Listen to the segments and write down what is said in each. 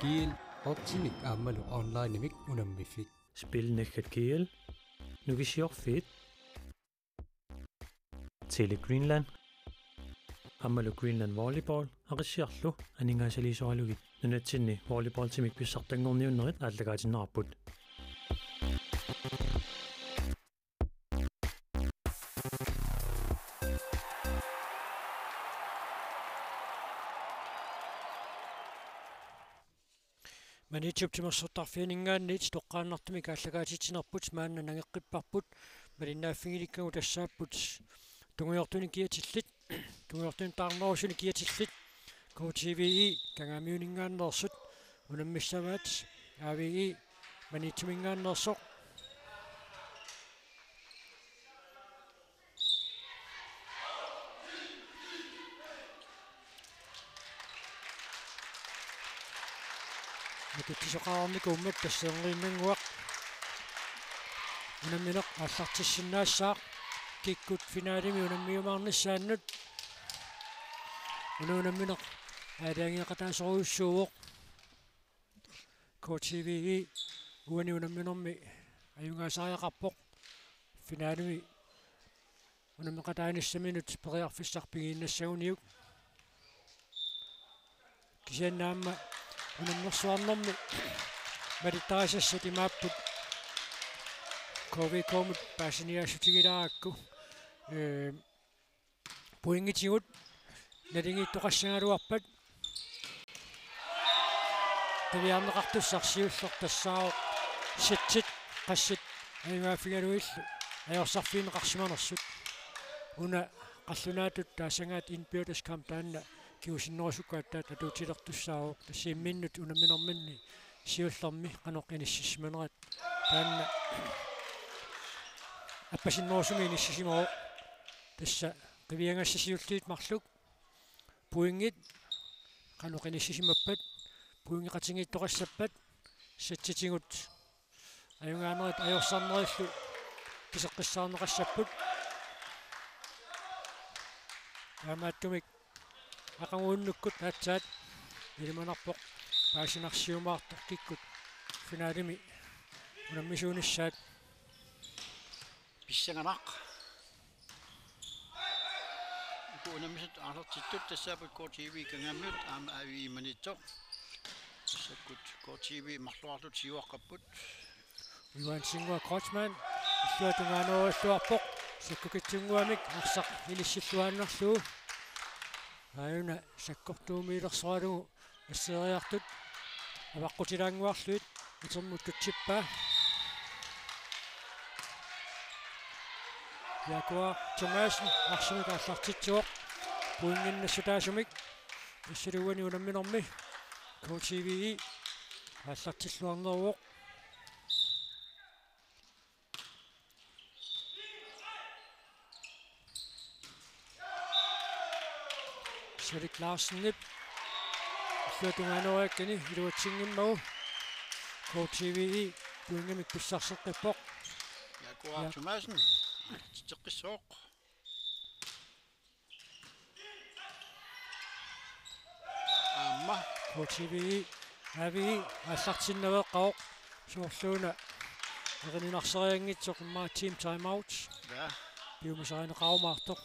kiel ortimik aammalu onlinemik unammifik spilnekkat kiel nukisiorfiit Tele Greenland Ammalu Greenland volleyball aqissiarlu aningaasaliisualugit nunatsinni volleyball timik pissartangorniunnerit aallagaatinnerarput манитсуптимерсутарфианинггаанниит тоққааннартумик ааллагаатитсинерпут маанна нагеққиппарпут малиннааффигиликкагу тассааппут тунгуйортуни киатиллит тунгуйортуни таарнерусуни киатиллит KTVI кангаамиунингааннерсут унаммиссамаат AVI манитсумингааннерсоқ Kittisaqaarniku ummat tasseerriinnanguaq unammineq аллартиссиннаассаақ киккут финалими унаммиумаарнissaannут унамминеq аалаангиақатаасоруйуссууоқ KTVI уани унамминерми аюнгаасариақарпоқ финалими унаммеқатааниссаминут периарфиссарпигииннассагуниук кисианнаама унаммерсуарнэрми малиттарисассатимааппут ковикомут пассиниассутигилараакку пуингитигут налингиттоқассагалуарпат тавиарнеқартуссарсиуллер тассао ситсит qassит аюнгаафигалуиллу аёрсарфиинеқарсиманерсут уна қаллунаатут таасангаат инпиутас кампаанна киусиннерусуккааттаат атуутилертуссаавоо тассиимминнут унамминерминни сиуллерми каноққиниссисманерат таанна аппасиннерусуми иниссисимоо тасса қивиангассасиуллиит марлук пуингит каноқиниссисимаппат пуингеқатингиттоқассаппат сатситингут аюнгаанерат аёрсарнериллу кисеққиссаарнеқассаппут амааттумик ақангууннуккут аатсаат илиманарпоқ паасинарсиумаартор киккут финалими унаммисуунissaат писсанганақ унаммисут аалертиттут тассаапут KTV кангааммиут аама AVI манитсоқ саккут KTV марлуарлут сиуаққаппут Johan Singwa Kreutzmann иллуатунгаанеруллуарпоқ саккукитсунгуамик арсақ илиссиллуааннерлуу аюна саккортуумиилерсуалугу ассериартут аваққутилаангуарлуит итермуттутсиппаа якуа Томасен арсимик ааллартитсуоқ пуингиннассутаасумик иссалуани унамминерми KTVI ааллартиллуарнеруоқ Sverre Larsen-nip иллуатунгаанеруаккани илуатсингиммагу KTVI туингамик писсарсеққиппоқ якуа Томасен титтеққиссооқ аама KTVI AVI ааллартиннавеққаоқ суурлууна эрининарсериангитсоқ имма team time out ja биумисаринеқарумаартоқ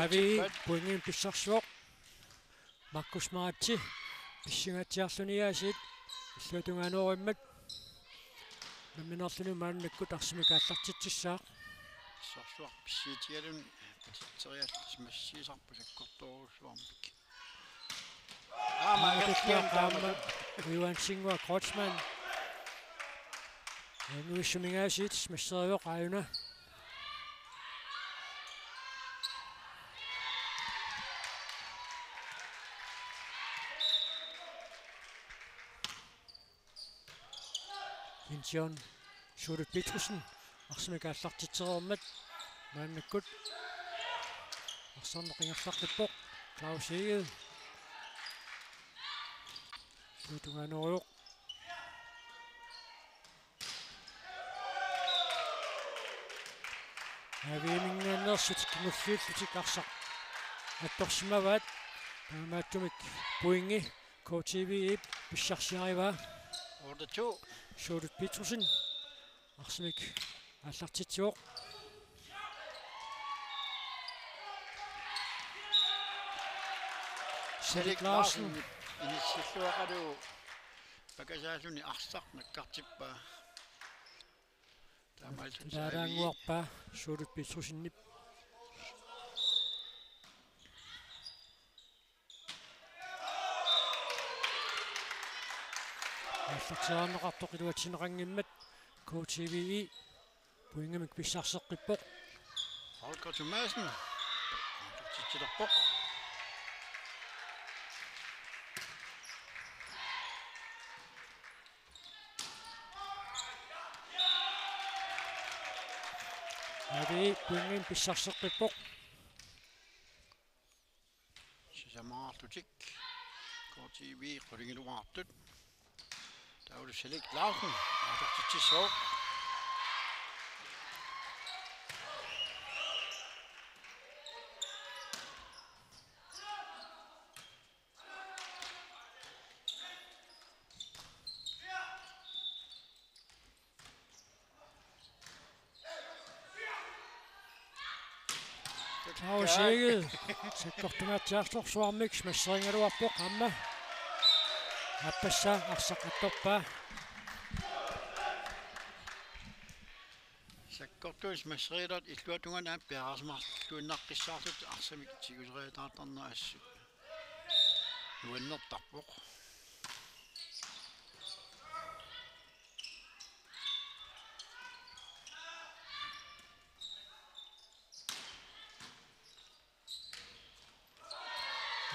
AVI puingin pissarsuoq Markus Maratsi писсингатсиарлуниаасит иллуатунгаанориммат намминерлуни мааннаккут арсимик ааллартитсissaaq сорсуар писсиитигалун патитсериаллас массиисарпу саккорторуссуармик аамагаттиаама Johan Singwa Kreutzmann нуиссумингаасит массериоқ аюна John Schultz Petersen арсимик ааллартитсереермат мааннаккут арсарнеқингерлартиппоқ Klaus Eged слутунгаанеруйоқ авиимингаанерсут кингуллиуллутик арсақ атторсимаваат таамааттумик пуинги KTV писсарсиариваа Order 2. Sjordet Petersen арсимик аллартитсуоқ Serik Larsen Initialluaqalu pakasaaluni arsaq nakkartippa. Taamaltut таалаангуарпаа Sjordet Petersenнип аллартиарнеқартоқ илуатсинеқангиммат KTV пуингамик писсарсеққиппоқ Holger Thomasen. Titsiterpoq. ави пуингам писсарсеққиппоқ Sisamaarlutik. KTV qullingiluartut. Taulu Serik Larsen. Titsisooq. Tausegel sekkortumaatiartorsuarmik smasseringaluarpoq amma appassa arsaqattorpaa Sakkortuis masriilat illuatungan appiarasmarluinnaqqissaartut arsamik tigusereetaartarna assu. Nuannertarpoq.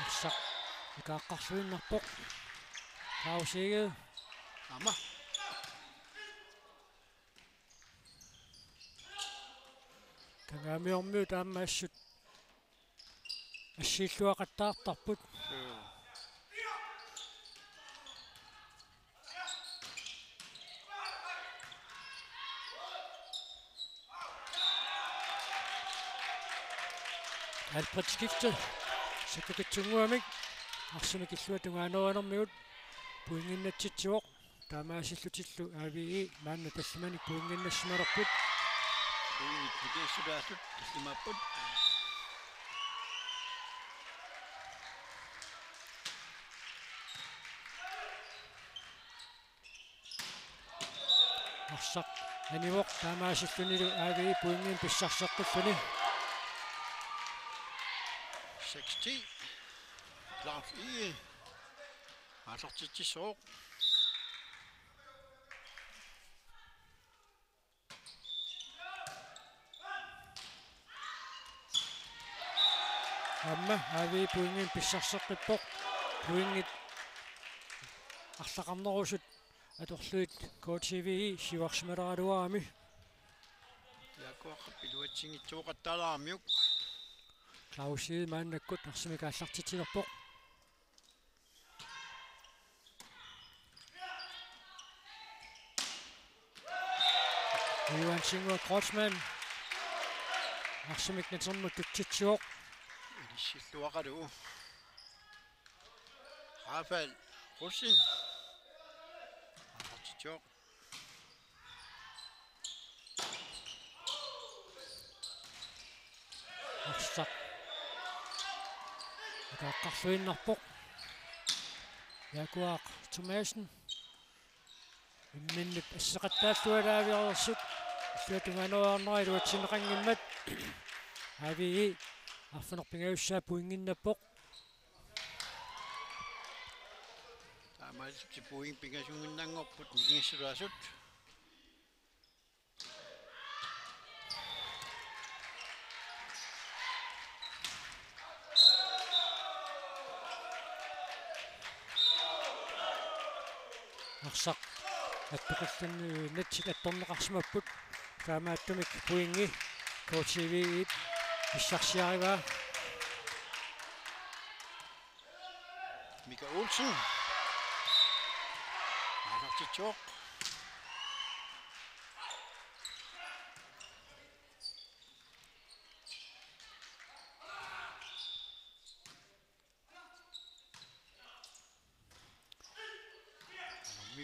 arsaq икааққарсуиннарпоқ Tausegel Amma. Kangamiormiut aamaassut ассииллуақаттаартарпут Alfred skifte sakakitsunguamik арсимик иллуатунгааnerunэрмиут пуингиннатситсуоқ таамаасиллутиллу авии маанна таллиманик пуингиннассималерпут Tigessudaasut tillimapput. арсақ аниуоқ таамаасиллунилу авии пуингин писсарсеққуллуни 60. Klart i. Allartitsisooq. амма авии пуингин писсарсеққиппоқ пуингит арлақарнерусут аторлуит KTV сиварсималералуаами Yakuaq piluatsingitsuuqattalaarmiuk. Clausiid maannakкут арсимик ааллартитилерпоқ Johan Singwa Kreutzmann арсимик натермут тутситсуоқ Ilissilluaqalu. Rafael Russin. Allartitsooq. арсақ икааққарфуиннарпоқ Jaguar Thomasen имминнип ассеқаттааллуалаавиорсут иллуатунгаанеруарнера илуатсинеқангиммат авии арфанерпингаюссаа пуингиннаппоқ Taamalluti puing pingasunginnangorput nigingissulasut. арсақ аттоқилланни натсит атторнеқарсимаппут таамааттумик пуинги KTV писсарсиариваа Mika Olsen.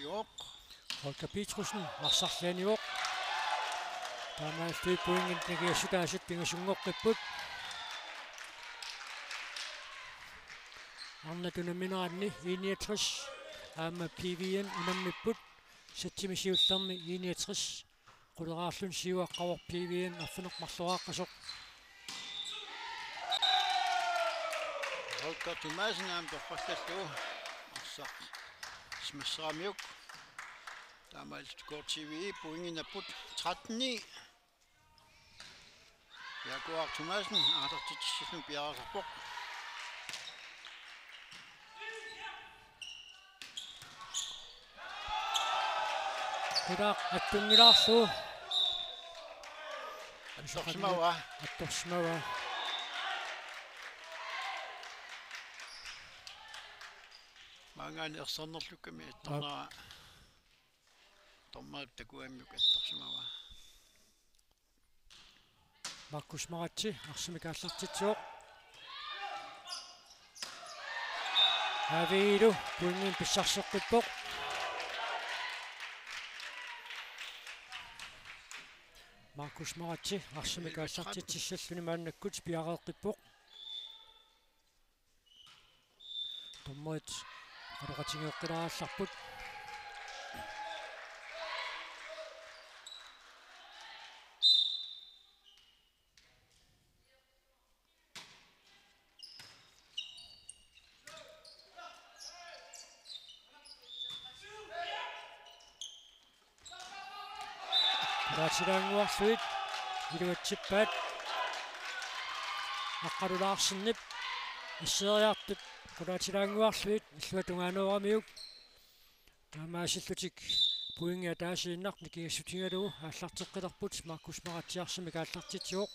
York. Holger Petersen арсарланиуоқ таамааллуи пуингит нигиассутаасут пингасунгоққиппут арнатуна минеранни 69 аама PVN унаммиппут сатсимисиуллерми 69 quleraarlun siuaqqavor PVN affuneq marluaqqasoq Holger Thomasen am toqallallu arsaq smassaramiuk taamalt kortivi puinginaput 13 Jaguar Thomasen aatartitsissun piarasarpoq Qudaq attungilaarlu Sorsimawa attorsmawa mangaan ersornerlukkami attornera tormaat takuammiuk attorsimawa Markus Maratsi arsimikaallartitsuoq Haviilu puingin pissarseqqippoq Markus Maratsi arsimikaallartitsissalluni maannakkut piareeqqippoq Tommoit qaroqatingeqqilаарallarput Ratsiranguarluit iluatsippaat aqqalulaarsinnip isseriartut qulaatiranguarluit illuatungaanuaramiuk taamaasилlutik puingia taasiinnarni kigassutigalugu aallarteqqilerput Markus Maratsiarsimik aallartitsuoq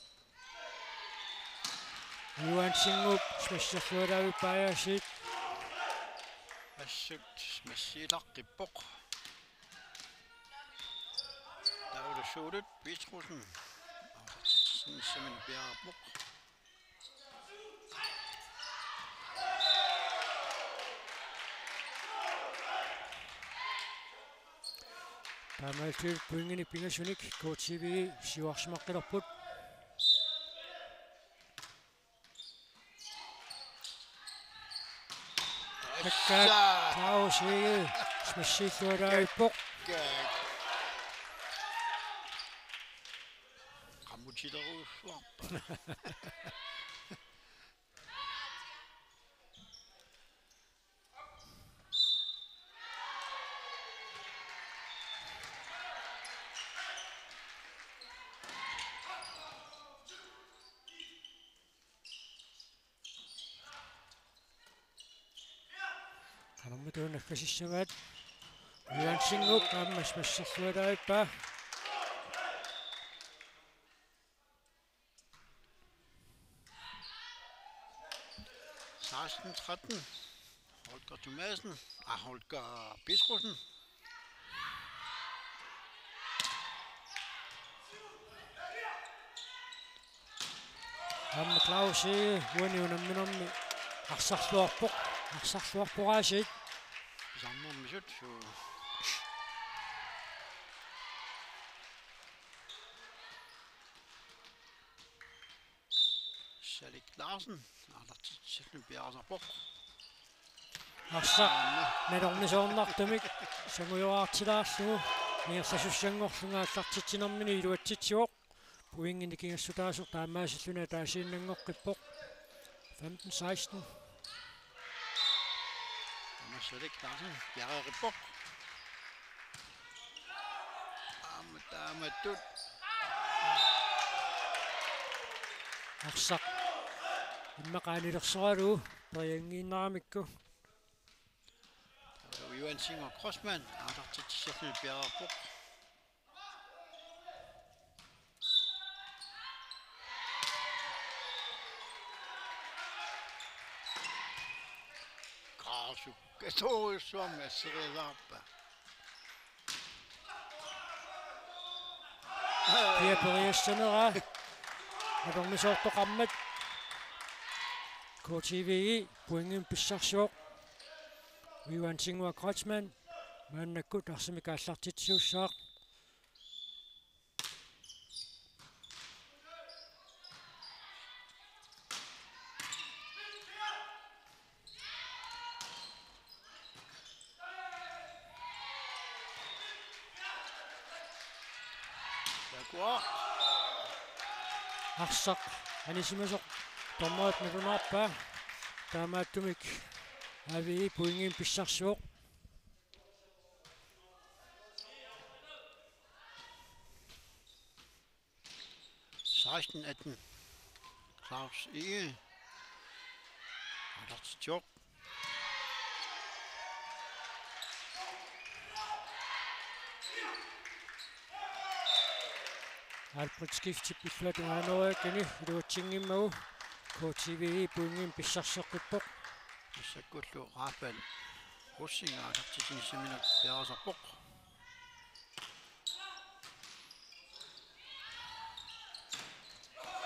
Johan Singup smasserlualaavippaajasiit assut massiilaqqippoq Taulusuulut Petersen aatartitsissamin piararpoq taamaalluit puingini pingasunik KTV siuarsimaqqilerput Takkaat Klausiu smassillualaavippoq qammutileruussuarpa Qanermatuun akkassissavaat Johan Singup aammas masserlualaavippa 16-13 Holger Thomasen Holger Petersen Amma Klausiu uaniunamminermi arsarluarporaasiit sammermisut so Salik Larsen aatartitsissallu piarasarpoq Arsa nalornisoornartumik sangujoartilaarlugu nigersasussanngorlunga allartitsinermini iluatsitsuoq puingini kingassutaasuq taammaasilluna taasiinnangoqqippoq 15-16 Salik Larsen piarerippoq taamatut Arsaq immaqaanilersoralugu periangiinnaramikku Johan Singer Crossman aatartitsissallu piarerpoq Kaasukketuussuam asserilaarpa piaperiassanera alornisoortoqarmat KTV puingin pissarsuoq Johan Singua Kreutzmann мааннакку тарсимикааллартитсиуссаақ Jaguar. арсақ анисимасоқ томмаат милунаарпаа таамааттумик ави пуингин писсарсуоқ 16-18. Claus Ege. Anders Job. Alfred skifti pillatuaanoakani iluutsiнгиммагу KTV пуингин писсарсеққиппоқ Issakkullu Rafael Russing аарартитинissаминак пиарасарпоқ.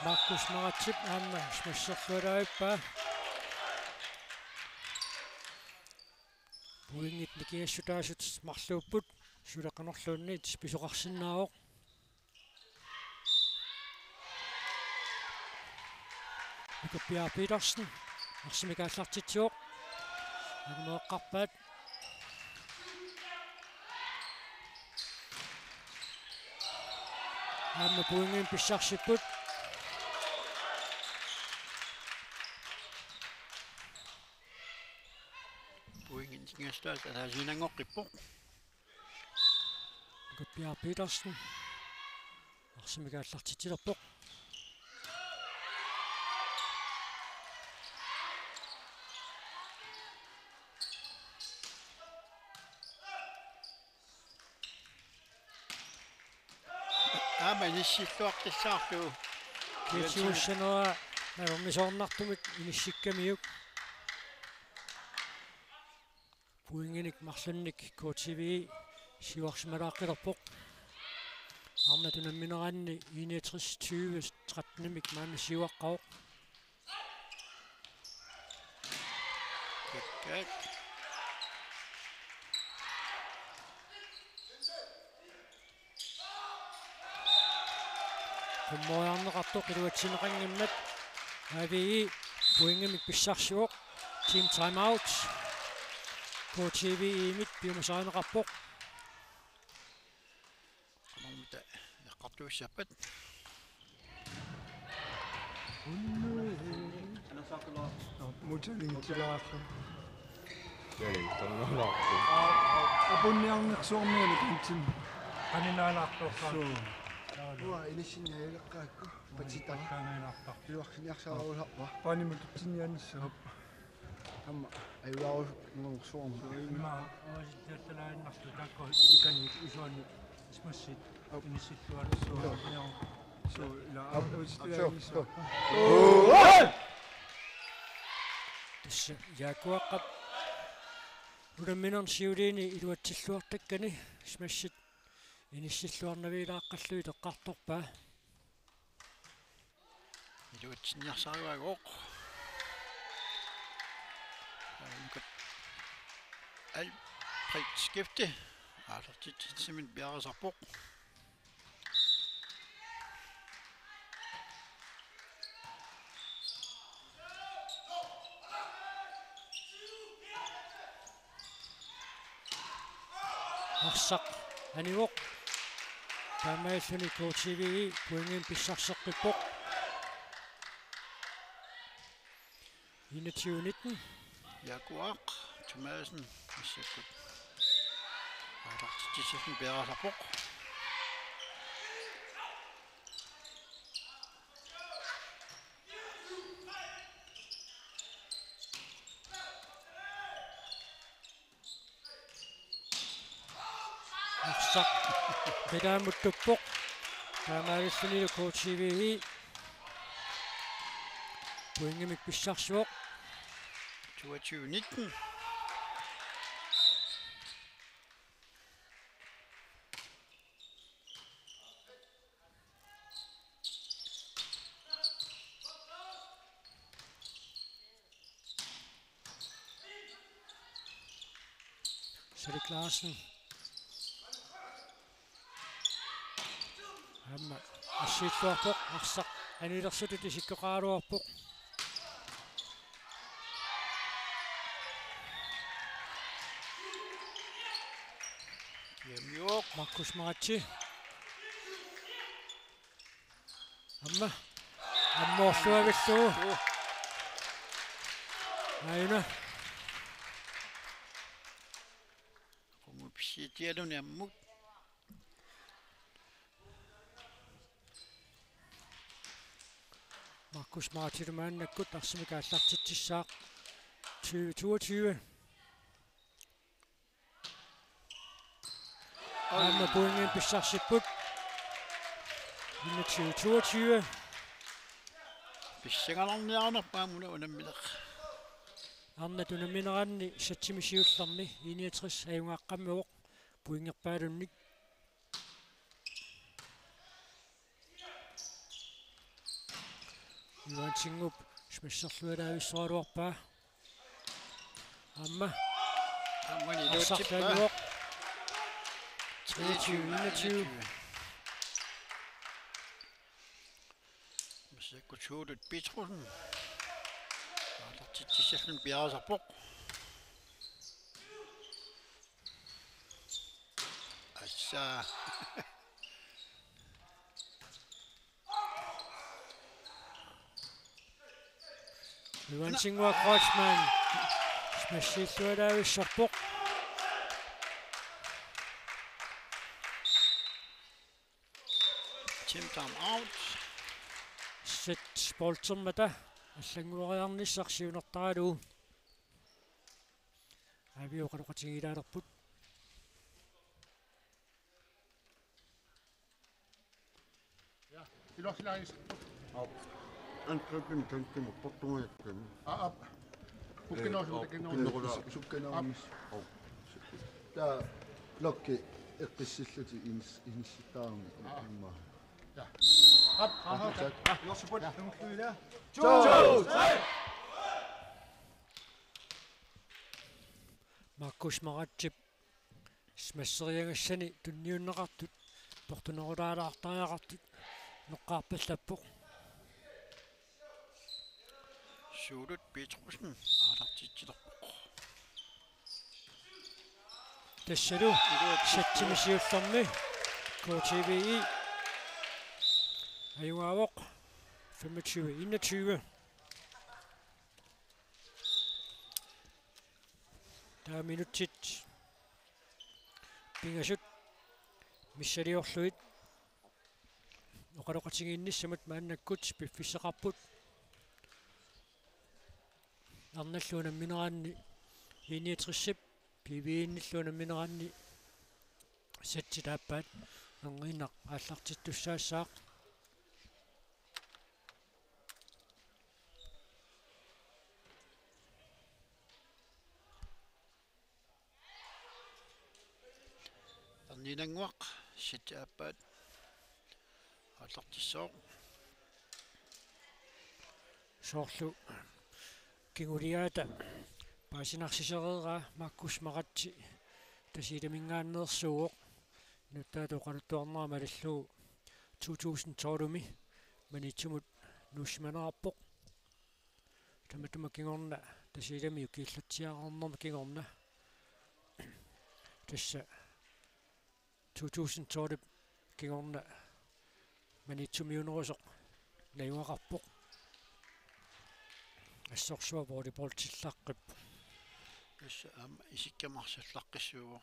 Markus Maratip аама смассерлуалаиппаа пуингит никиассутаасут марлууппут сулеқанерлуунни писоқарсинааоқ Pia Petersen арсимикааллартитсуоқ агмоэққарпаат аама пуингин писсарсиппут Puingin tingastaat alasinangоққиппоқ. Pia Petersen арсимикааллартитсилерпоқ Нissилluартиссаарлу китсиуссанера навмисоорнартумик иниссиккамиук пуингиник марлунник KTV сиуарсималааққилерпоқ арнатунамминераанни 61 13-мик маана сиуаққаоқ Gak. Kummoarneqartoq iluatsineqanngimmat avi puingimik pissarsuoq team time out KTV imit piumasaaneqarpoq Qamamta eqqartuussappat. Mutalingitilaaqa. Jalinternulaartu. Apunniarnersuarniunik intim. Qaninaalaartuussaan. Uа илисиннаилеққаакку патитаа. Qaninaartar. Илуарсиниарсааруларпа. Paanimututsinniannissup. Амма аюару нуурсуарма. Имма аваситтаалааннарту таакку икани исуани смассит инисиллуанссуа. So ila аваситтаалааннissua. тасса яакуаққап уламминерн сиулиини илуатсиллуартаккани смассит иниссиллуарнавилааққаллуи теққарторпаа Iluutsinniarsaaruagoq. Alfred skifte аарартитсимин пиарасарпоқ. арсақ аниуоқ таамааллуни KTV пуингин писсарсеққиппоқ 21-19 Jaguar Thomasen issakut. Аарартитсимин пиарасарпоқ. арсақ педаамуттуппоқ таамааллуни KTV пуингимик писсарсуоқ 22-19. Sally Larsen Amma assiittuarpoq arsaq anilersutut isikkoqaaluarpoq. Jemjok. Markus Maratsi. Amma ammoorluavillugu. Aina Kommer pisietialun ammut. Markus Maratsi maannakkut arsimikaallartitsissaaq 2022. Amma poingen pissarsipput. 2022. Pissangalarniarnerpaamuna unammileq. Arna tunammineranni satsimisiullarni 69 ajungaqqammiuq puingerpaalunnik. Iwansingup smisserlualaavissoaluarpaa. Amma Ammani arsarlaluoq 21. Masakkutuulut Petrusen. Aalartitsissallun piarasarpoq. Assa. Iwansingua Kreutzmann smissillualaavissorpoq. Team time out. Set spoltermata аллангуариарниссарсиунертаралуу авиоқалоқатигилаалерпут Ilorsilaangis. Antrepin tankimu portungaakkan. Ukkinoosuutakinnoorula sukkanaamis. Taa lokki eqqissilluti inissittaarmi imma. Ja. Op, Josseput. Markus Maratsi smasseriangassani tunniunneqartut portunerulaalaartariaqartut noqqaarpallappoq. Suulut Petrusen aalartitsilerpoq. Tassalu satsimisiullarmi KTVI ajungaavoq 25-21. Taa minutsit pingasut missaliorluit oqaloqatigiinnissamut maannakkut piffisseqarput arnalluuna mineraanni iniatrissip piviinnilluuna mineraanni satsitaappaat angiinaq aallartittussaassaaq Ninanguaq sitaappaat aallartissooq. soorlu kinguliaata paasinarsiseriraa Markus Maratsi tasiilamingaanneersuuq nuttaatoqaluttuarnera malalluu 2012 manitsumut nuussimanerarpoq tamatuma kingorna tasiilamiu kiillatsiaaqarnerma kingorna tassa 2012 kingorna manitsumiunerusoq naiuaqarpoq assorsua volleyball-tillaqqip Issa isikkamarsallaqqissuugu.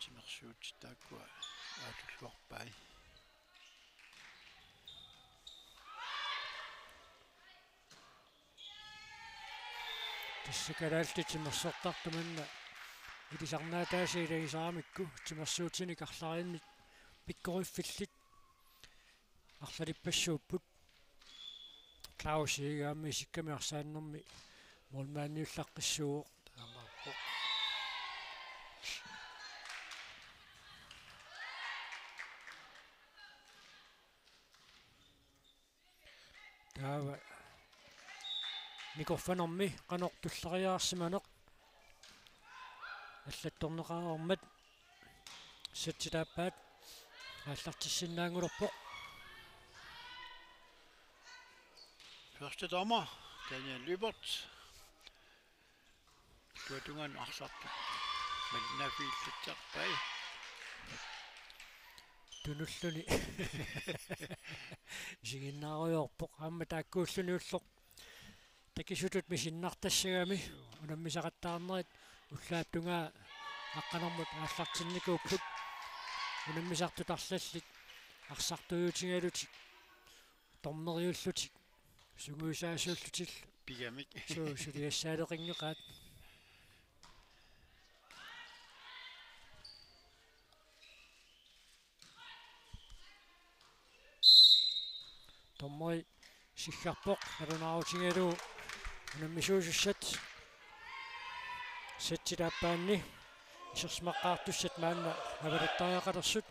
Timersuut taakkua aalulluarpai. tassa kalaalti timersortartumanna ilisarnaataasiilagisaramikku timersuutinik arlariannit pikkorifillit арлалиппассууппут клаусигаамми исикками арсааннэрми молмаанниуллаққиссууоқ таамааппоқ таава никорфанерми канортуллариаарсиманеқ аллатторнеқараармат сатсилааппаат аллартиссиннаангулерпоq Første dommer, Daniel Lybert. Tuatungan arsartu. Malnafiillattarpai. tunulluni siginnaariorpoq aamma taakkuulluni ulloq takisutut misinnartassagami unammisaqattaarnerit ullaaptungaa aqqanermut aallartinnikuupput unammisartutarlallit arsartuyuutingalutik torneriullutik sunguisaasuullutil Pigamik. suliassaaleqingeqaat tormeri siggarpoq alunaarutingalu unammissuusussat sattilaappaanni isersmaqqaartussat maanna avalattariaqalersut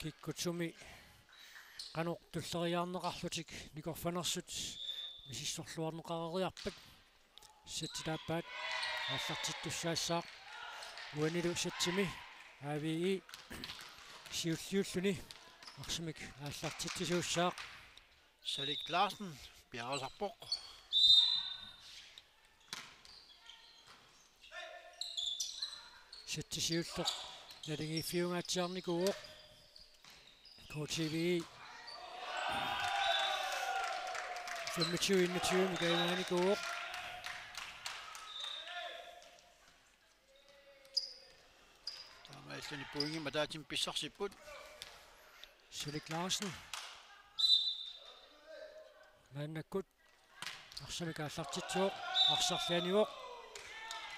kikkutsumi qanuq tulleriaarneqarlutik nikorfanersut misissorluarneqareriarpat sattilaappaat aallartittussaassaaq uanilu satsimi aavii siulliulluni arsimik aallartittisuussaaq Salik Larsen, Bjerresarpoq. sattisiulleq nalingiiffiungaatsiarnikuuq KTV 25-21 mikaimaanikuuq Tamaallani puingi mataatin pissarsiput. Salik Larsen maannakkut arsamik aallartitsuoq arsarlianiuoq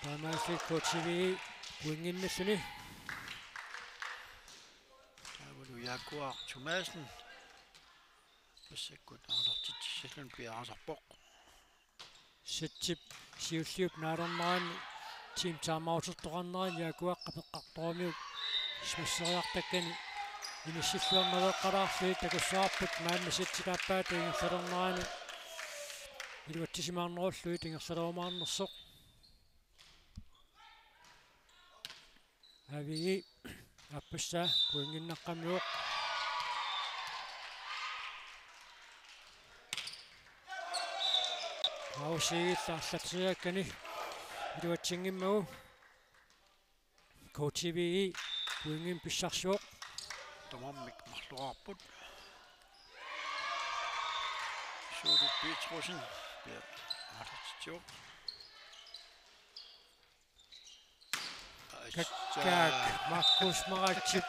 taamaalli KTV puinginnalluni Tavulu Jaguar Thomasen. Passakkut aalartitissallun Bjerresarpoq. satsip siulliup naalernerani team taamautertoqarnerin yakuaqqapeqqartormiuk smasseriartakkani inissilluarnaveqqalaarlui takussaarput maanna sattilaappaat ingersalernerani iluattisimaarnerullui tingersaluumaarnersoq avii appassa puinginnaqqamiuq ausigillaarlatriakkani iluatsingimmagu KTV puingin pissarsuoq Tomammik marluarput. Suulut Peetrusen. Aalartitsuoq. kakkaak Markus Maratsip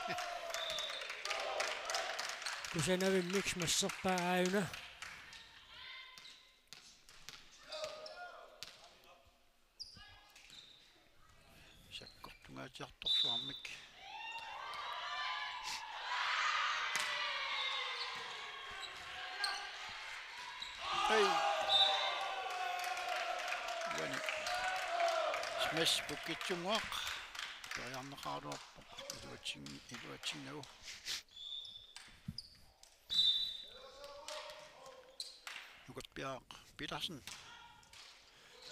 kusanavin mix masserpaa aayuna Sakkortungaatiartorsuarmik. Hey. Wani. Smash bukitsunguaq. Toriarneqaaruarpoq. Iluatsingagu. Nukatpiaaq Petersen.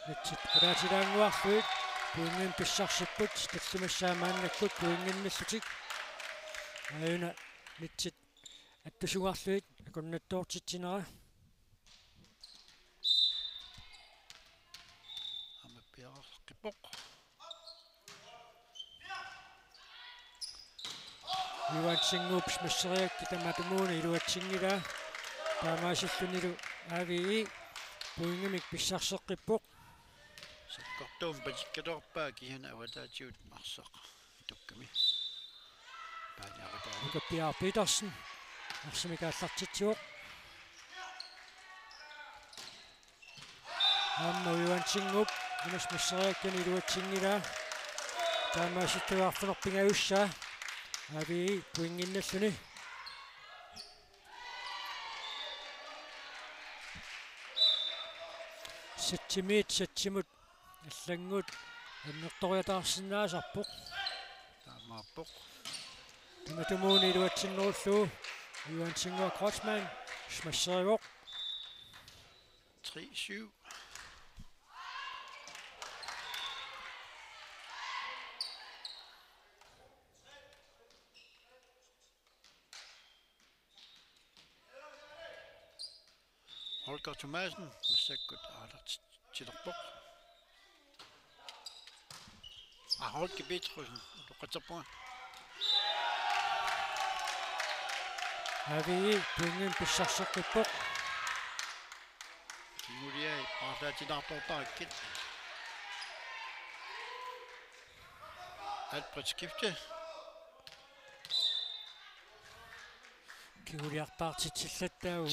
Vitsit qalaatilaanguarluit puingin pissarsipput tallumassaamaannakkut puinginnallutik aayuna mitsit attusugarluit akunnattoortitsinera Ama Bjerresarpoq. iluatsinguups masseriakki tamatumuuna iluatsingilaa taamaasillunilu aavii puingimik pissarseqqippoq Sakkortuum patikkatorpaa kihana avataatiut arsaq. Tukkami. Paaniavataani. Nukappiar Petersen arsimik aallartitsuoq aamma iluatsinguup inas masseriakkani iluatsingilaa taamaasittugaarfunerpingaussaa aavii puinginnalluni satsimut аллангут аннерториатаарсинаасарпоқ Taamaappoq. Tumatumuuni iluatsinnerullu Yuantingua Kreutzmann smasserivoq 3-7. Holger Thomasen med sækkut Aalertsillerpoq. Holger Petrusen, du kan tage på. Avi Pungen Pissarserqippoq Muliai, Paarlaatinartortaakit. Albrecht skifte. Kiuliarpaartitsillataagu 2.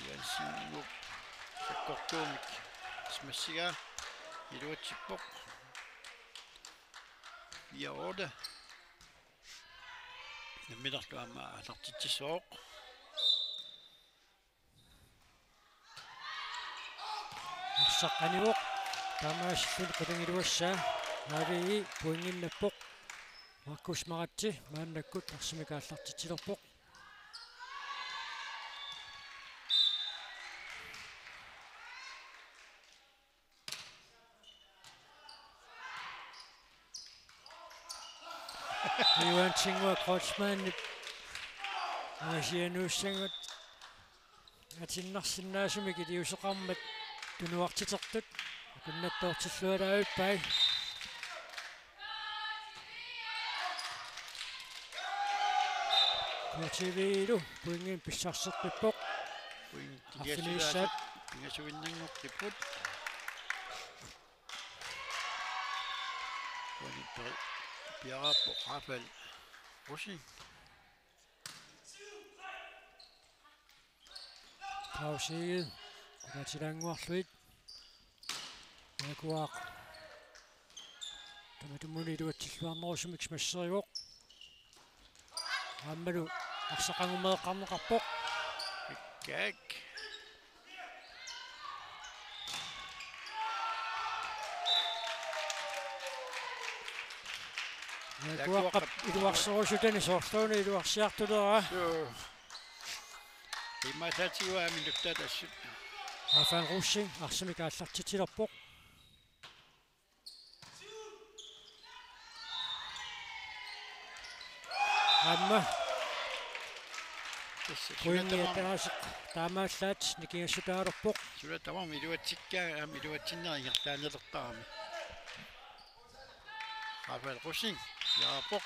Jansen Sakkortuumik smassiga iluatsippoq 4-8. Nammilerluama alartitsisooq. Arsaqqanivoq taamaasilluni qatangiluassaa Avi Punginnappoq Markus Maratti maannakkut arsimikaallartitsilerpoq Yuantingua Kreutzmann Asianuussangut atinnersinnaasumik iliuseqarmat tunuartitertut kunnattoortillualaavippai Kotiviilu Pungin Pissarserqippoq Affinissat Ngasuinnanngortipput. Waniperi piarappo Rafael Rossi. Pausiid Qatilanguarluit Yakuaq Tamatumuni luatsilluarnerusumik smasserivoq Ammalu arsaqangumeeqqarneqarpoq Gag. Yakuaq iluarserusutani soorluuni iluarsiartulera Imatatiwa minuttatassut. Rafael Rossi arsimikaallartitilerpoq Amma Puingiataraasiq taamaallaat nikingassutaalerpoq Sulla tamam iluatsikkaa iluatsinneringерлааnertarami. Rafael Rossi piarappoq.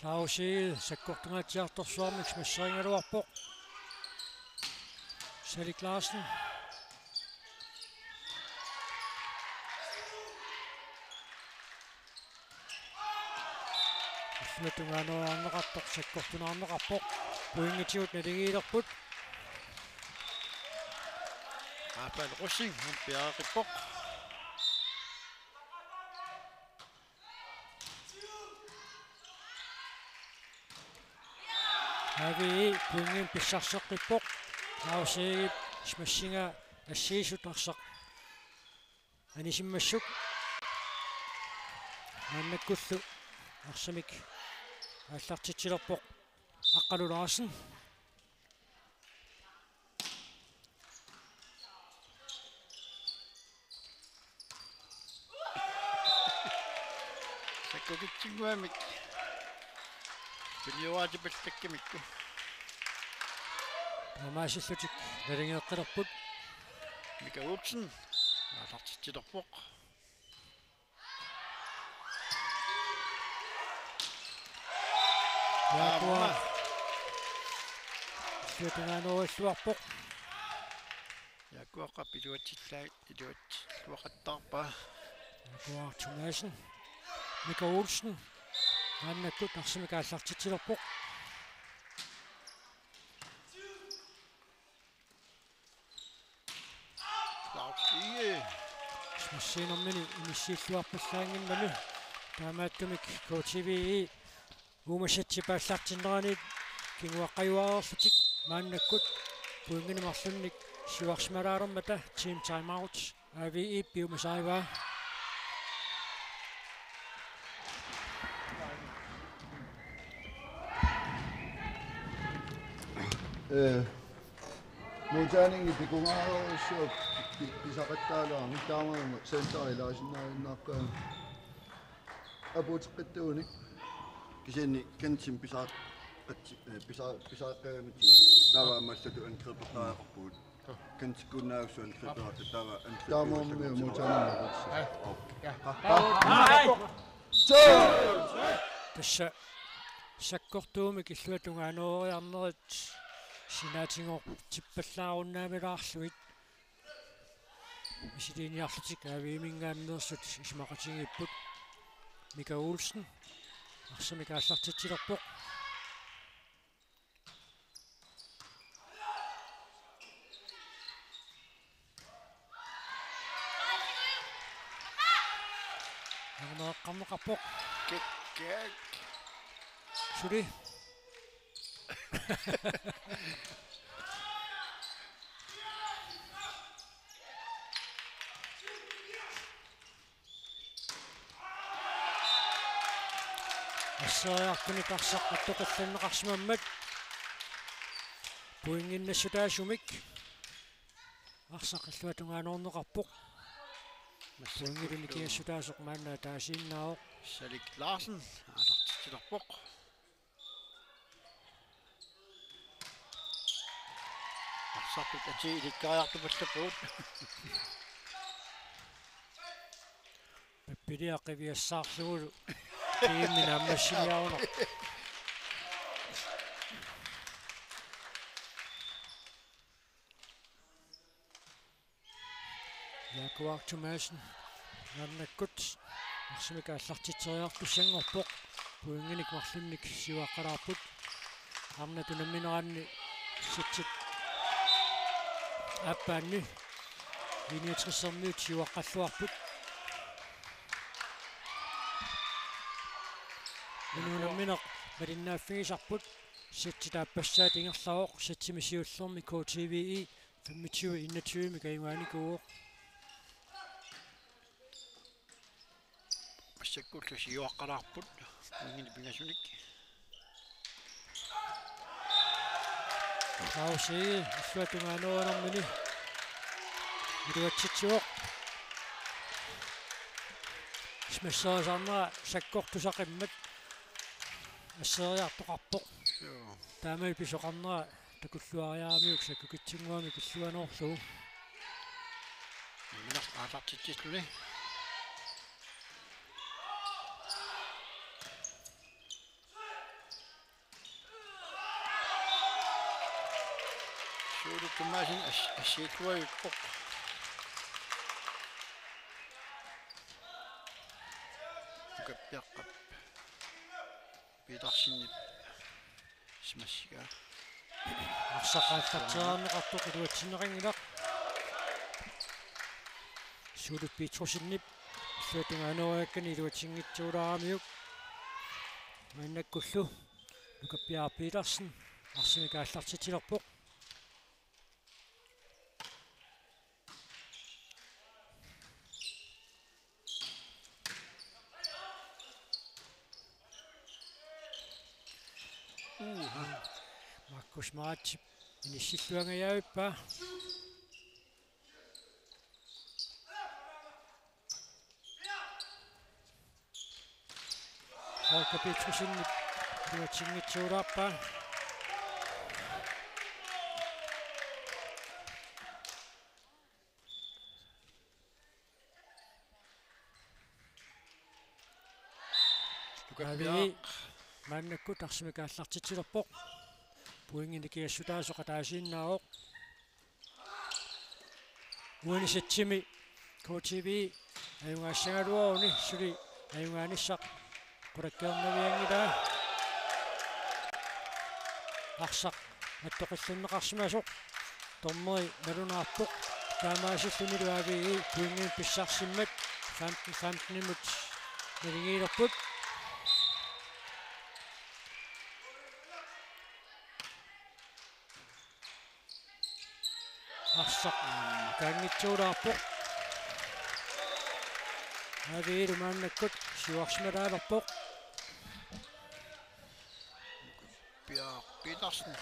Klausiid sakkortungaatiartorsuarmik smasseringaluarpoq Sally Clausen Tungaanoarneqartoq sakkortunaarneqarpoq puingitiut nalingiilerput Rafael Rossi piaraqippoq. Avi Pungin Pissarserqippoq Klausiid smassinga assiisutarсaq Anisimmassuk Mannakkullu arsamik аллартитсилерпоқ аққалулаарсин Sakkortitsinguamik пилиуаатипаллаккамикку намаасиллутик налингеэққилерпут Mika Olsen алартитсилерпоқ Yakuaq сиутунаанеруаллуарпоқ Yakuaqqa piluatillaa iluatluaqattaarpa Yakuaq Thomasen Mika Olsen Annakut arsimikaallartitilerpoq Claus Ige смассинермини имиссииллуарпаллаангиннами таамааттумик KTV уумассатсипааллартиннеранит кингуаққаюаарлутик мааннаккут puingini marlunnik siuarsmalaarummata team timeout AVI piumasaiva Mutaning ipikungaro pisaqattaala mittaamaama sentarilaasinnaarinnaaqqa apuutiqqittuunik Kisini kensim pisaaqqimitsu tava massatu ankripaqaaqarpuut kensikunnaussuan kripaata tava taamaammi mutaning tassa sakkortuumi killuatungaanooriarnerit sinaatingor tippallaarunnaamirаарluit isiliiniarlutik aaviimingaannersut ismaqatingipput Mika Olsen arsamika аллартитсилерпоқ Qammeqarpoq Kek. Suri Assaajartuni qarsaqqattoqallanneqarsimammat puinginnassutaasumik arsaqilluatungaanoorneqarpoq puingilunikiassutaasoq maannaa taasiinnaavoq Salik Larsen aalартитсилерпоқ арсартут ати иликкариартупаллапуут пиппилиаққивиассаарлугулу tiimina ammassimiaruno Jakob Thomasen nannakkut arsimika аллартитсериартуссангорпоқ puinginik marlunnik siuaqqalaarput arnatunammineraanni sitsit appaanni liniatrissерmiut siuaqqalluarput Minunammineq malinnaaffigisarput sitsitaappassaa tingerlaroq sitsimisiullermi KTVI 25 kaimaanikuuq массаккуллу сиуаққалаарпут унгини пингасуник Ausi иллуатунгаануанэрмини илуатситсуоқ смассаасарнера саккортусақиммат ассериартоқарпоқ таамай писоқарнера такуллуариаамиук саккукитсингуами киллуаноорлугу минас аалартитсиллуни Sulu Thomasen ассииллуагиппоқ каппиаққап питарсиннип смассига арсақааллартераанеқартоқ илуатсинеқангилақ сулут питрусиннип иллуатунгаануааккани илуатсингитсуулаарамиук маннаккуллу лукаппиар питерсен арсимикааллартитилерпоқ Markus Martip inissилluangajaavippa Holka Petrusinni luatsingitsuulaarpa Lukavi mannakkut arsimikaallartitilerpoq puinginikiassutaasoqa taasiinnaavoq uanisatсими KTV аюнгаассагалуарни сули аюнгааниссақ qulakkeernaviangila арсақ аттоқиллуннеқарсимасоқ тормери налунаарпоқ таамаасиллунилу AVI puingin писсарсиммат 15 минут налингилерпут арсақ кангитсуулаарпоқ авииру мааннаккут сиуарсмалаалерпоқ Bjerg Petersen.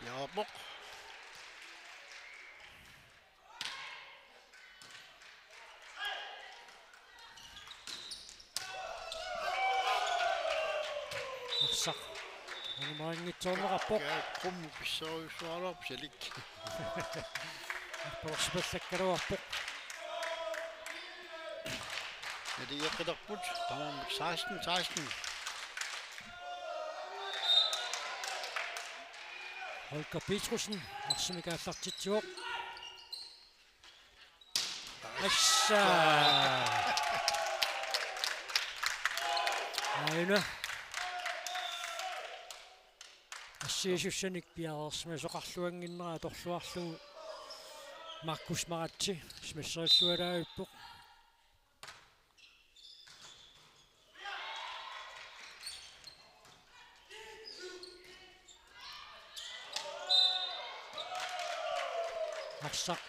Bjergbuk. арсақ анумаангитсуунерарпоқ Krum pissorusuarop selik. порспаллаккалуарпоқ Det er ikke der put. Tamam 16. Holger Petrussen арсимикааллартитсуоқ асса айна ассиисуссаник пиаарсма соқарлуангиннера торлуарлугу Markus Maratsi смиссериллуалаагиппоқ арсақ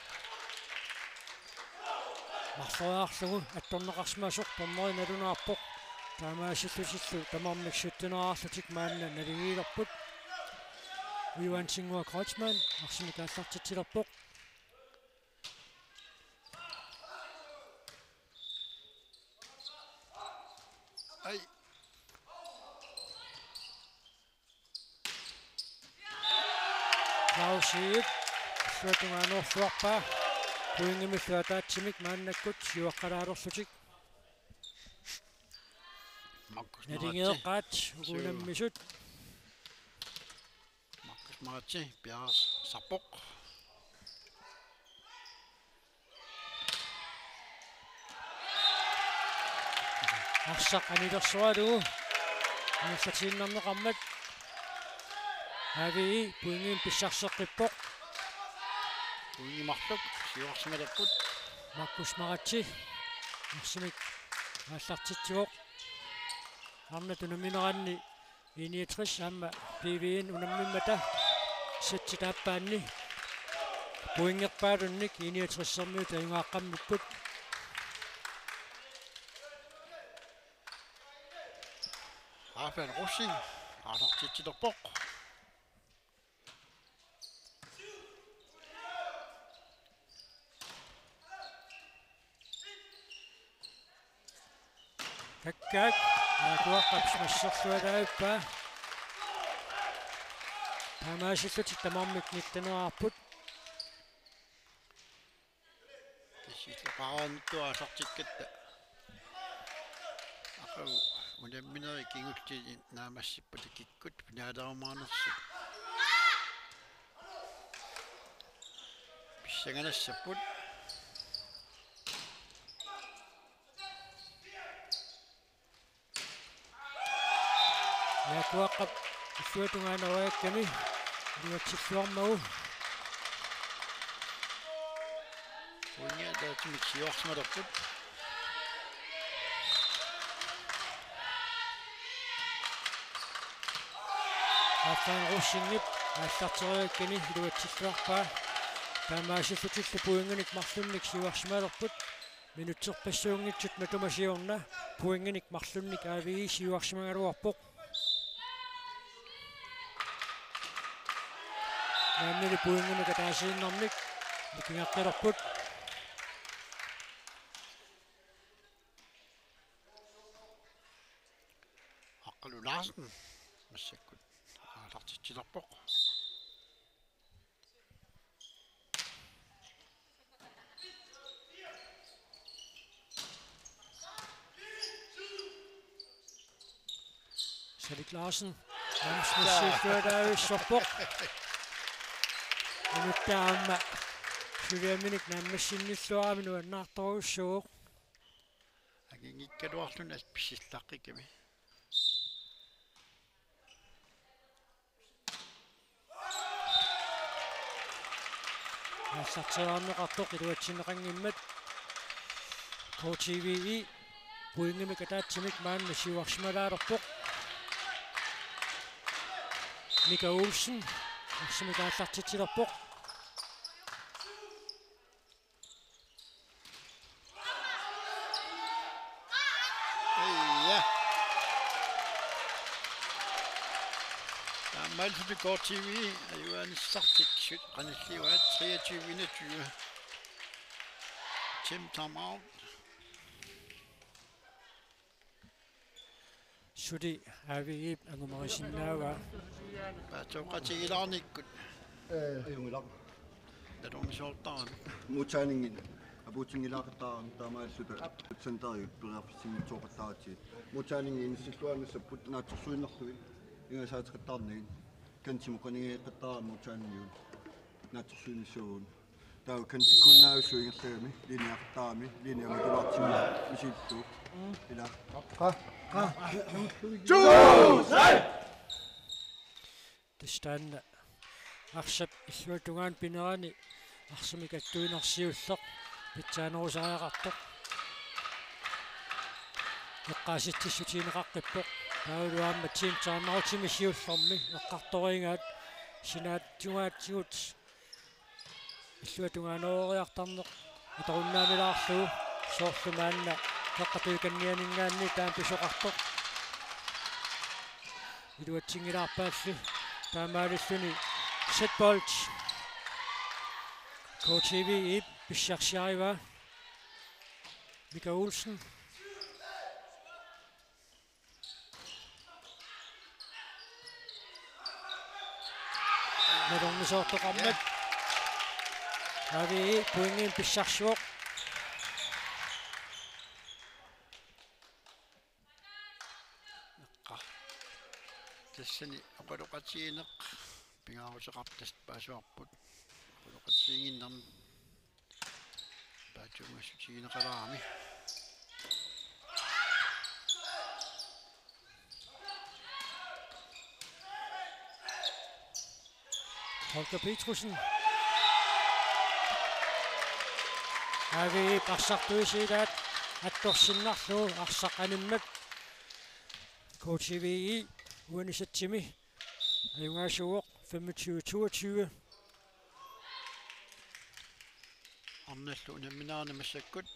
марлуаарлугу атторнеқарсмасоқ торнериналунаарпоқ таамаасиллусиллу тамармиксуттунераарлутик маанна налигиилерпут Johan Singua Kreutzmann арсимикааллартитсилерпоқ Ай. Klausiit суатунгаануорфуарпаа пуингимиллуатаатсимик мааннаккут сиуаққалаалерлутик Markus налигеэққаат угунаммисут Maratsi. Bjerg Sapuk. арсақ анилерсуалугу нэрсатииннарнеқармат ави пуингим писсарсеққиппоқ Ui Marluk. Siuarsimalaput. Markus Maratsi арсимик ааллартитсуоқ арнатунаминеранни 69 амма PVN унаммиммата сатситааппаанни пуингерпаалунник 69-сэрмиу таингааққаммиппут Rafael Rossing. Artartitsilorpoq. таккаак аакуаққапсмассерлуалааппаа тамаасиллутик тамармик ниттанераарпут Tisillaqaraanittua asartikkatta. Aqau unammineri kingulti naamassippa kikkut pinaalaarumaanерсут. Pissanganassaput. аакуаққап иллуатунгаанеруакками лиатсиллуармагу Unja daatmik siuarsimalaput. Rafael Rossingip ааллартериаккани лиатсиллуарпаа таамаасиллутиллу пуингиник марлунник сиуарсималерпут минутсерпассуунгитсут матумасиорна пуингиник марлунник аавии сиуарсимагалуарпоқ наамнили пуингимика таасииннарник микингаққилерпут Aqalu Larsen. Massakkut. Artartitsilorpoq. Salik Larsen намсмассиуллуалаависсорпоқ инуттаама сулиаминик наммассинниллуарамину аннаарторуссууоқ Agingikkaluarlun as pissillaqqikkami. ассартсеарнеқартоқ илуатсинеқангиммат KTVI пуингимика таатсимик маанна сиуарсималаалерпоқ Mika Olsen арсимикааллартитсилерпоқ Malta til Går TV er jo en startik shit. Ranitli var 23-21. Tim timeout. Sudi avi angumarisinnaava Patokatigilarnikkut. Ajungilaq. Talumsortaan. Mutaaningin abutingilaqataan taamaalluta senteriut periarpissimitoqattaatiit. Mutaaningin silluanussapput naatsorsuinnerluit. Ingasaateqattaarnagin. Kantimuqanigeeqqattaara mutaaningin. Naatsorsuinissuun. Tau kantikunnaavsuingerlaami liniaqtaami liniamatulartimi misiltu. Ila. Tistaan arshap illuatungaan pinerani arsamikattuinersiulleq pitsaanorusaaqartoq eqqaasitsissutiineqaqqippoq tauluaamma tiintaarnarutimisiullermi eqqartoriingaat sinaattugaatigut illuatungaanooriartarneq atorunnaamilaarlugu soorlumaanna teqqatuikannianingaanni taam pisoqartoq iluatsingilaarpaallu taamaalilluni setbolt KTV ip Bisharshaiva Mika Olsen Nadongisortoqarmat avi poingin Bisharshuoq Tassani aqaluqatiineq pingaruseqartast paasuarput aqaluqatiinginnarn paatumassutiineqalaarmi Holger Petrusen avi qarsartuisilaat attorsinnarlu arsaqanimmat KTVI uanisatsimi ayungaasuoq 25-22 arnallu unamminaarnamassakut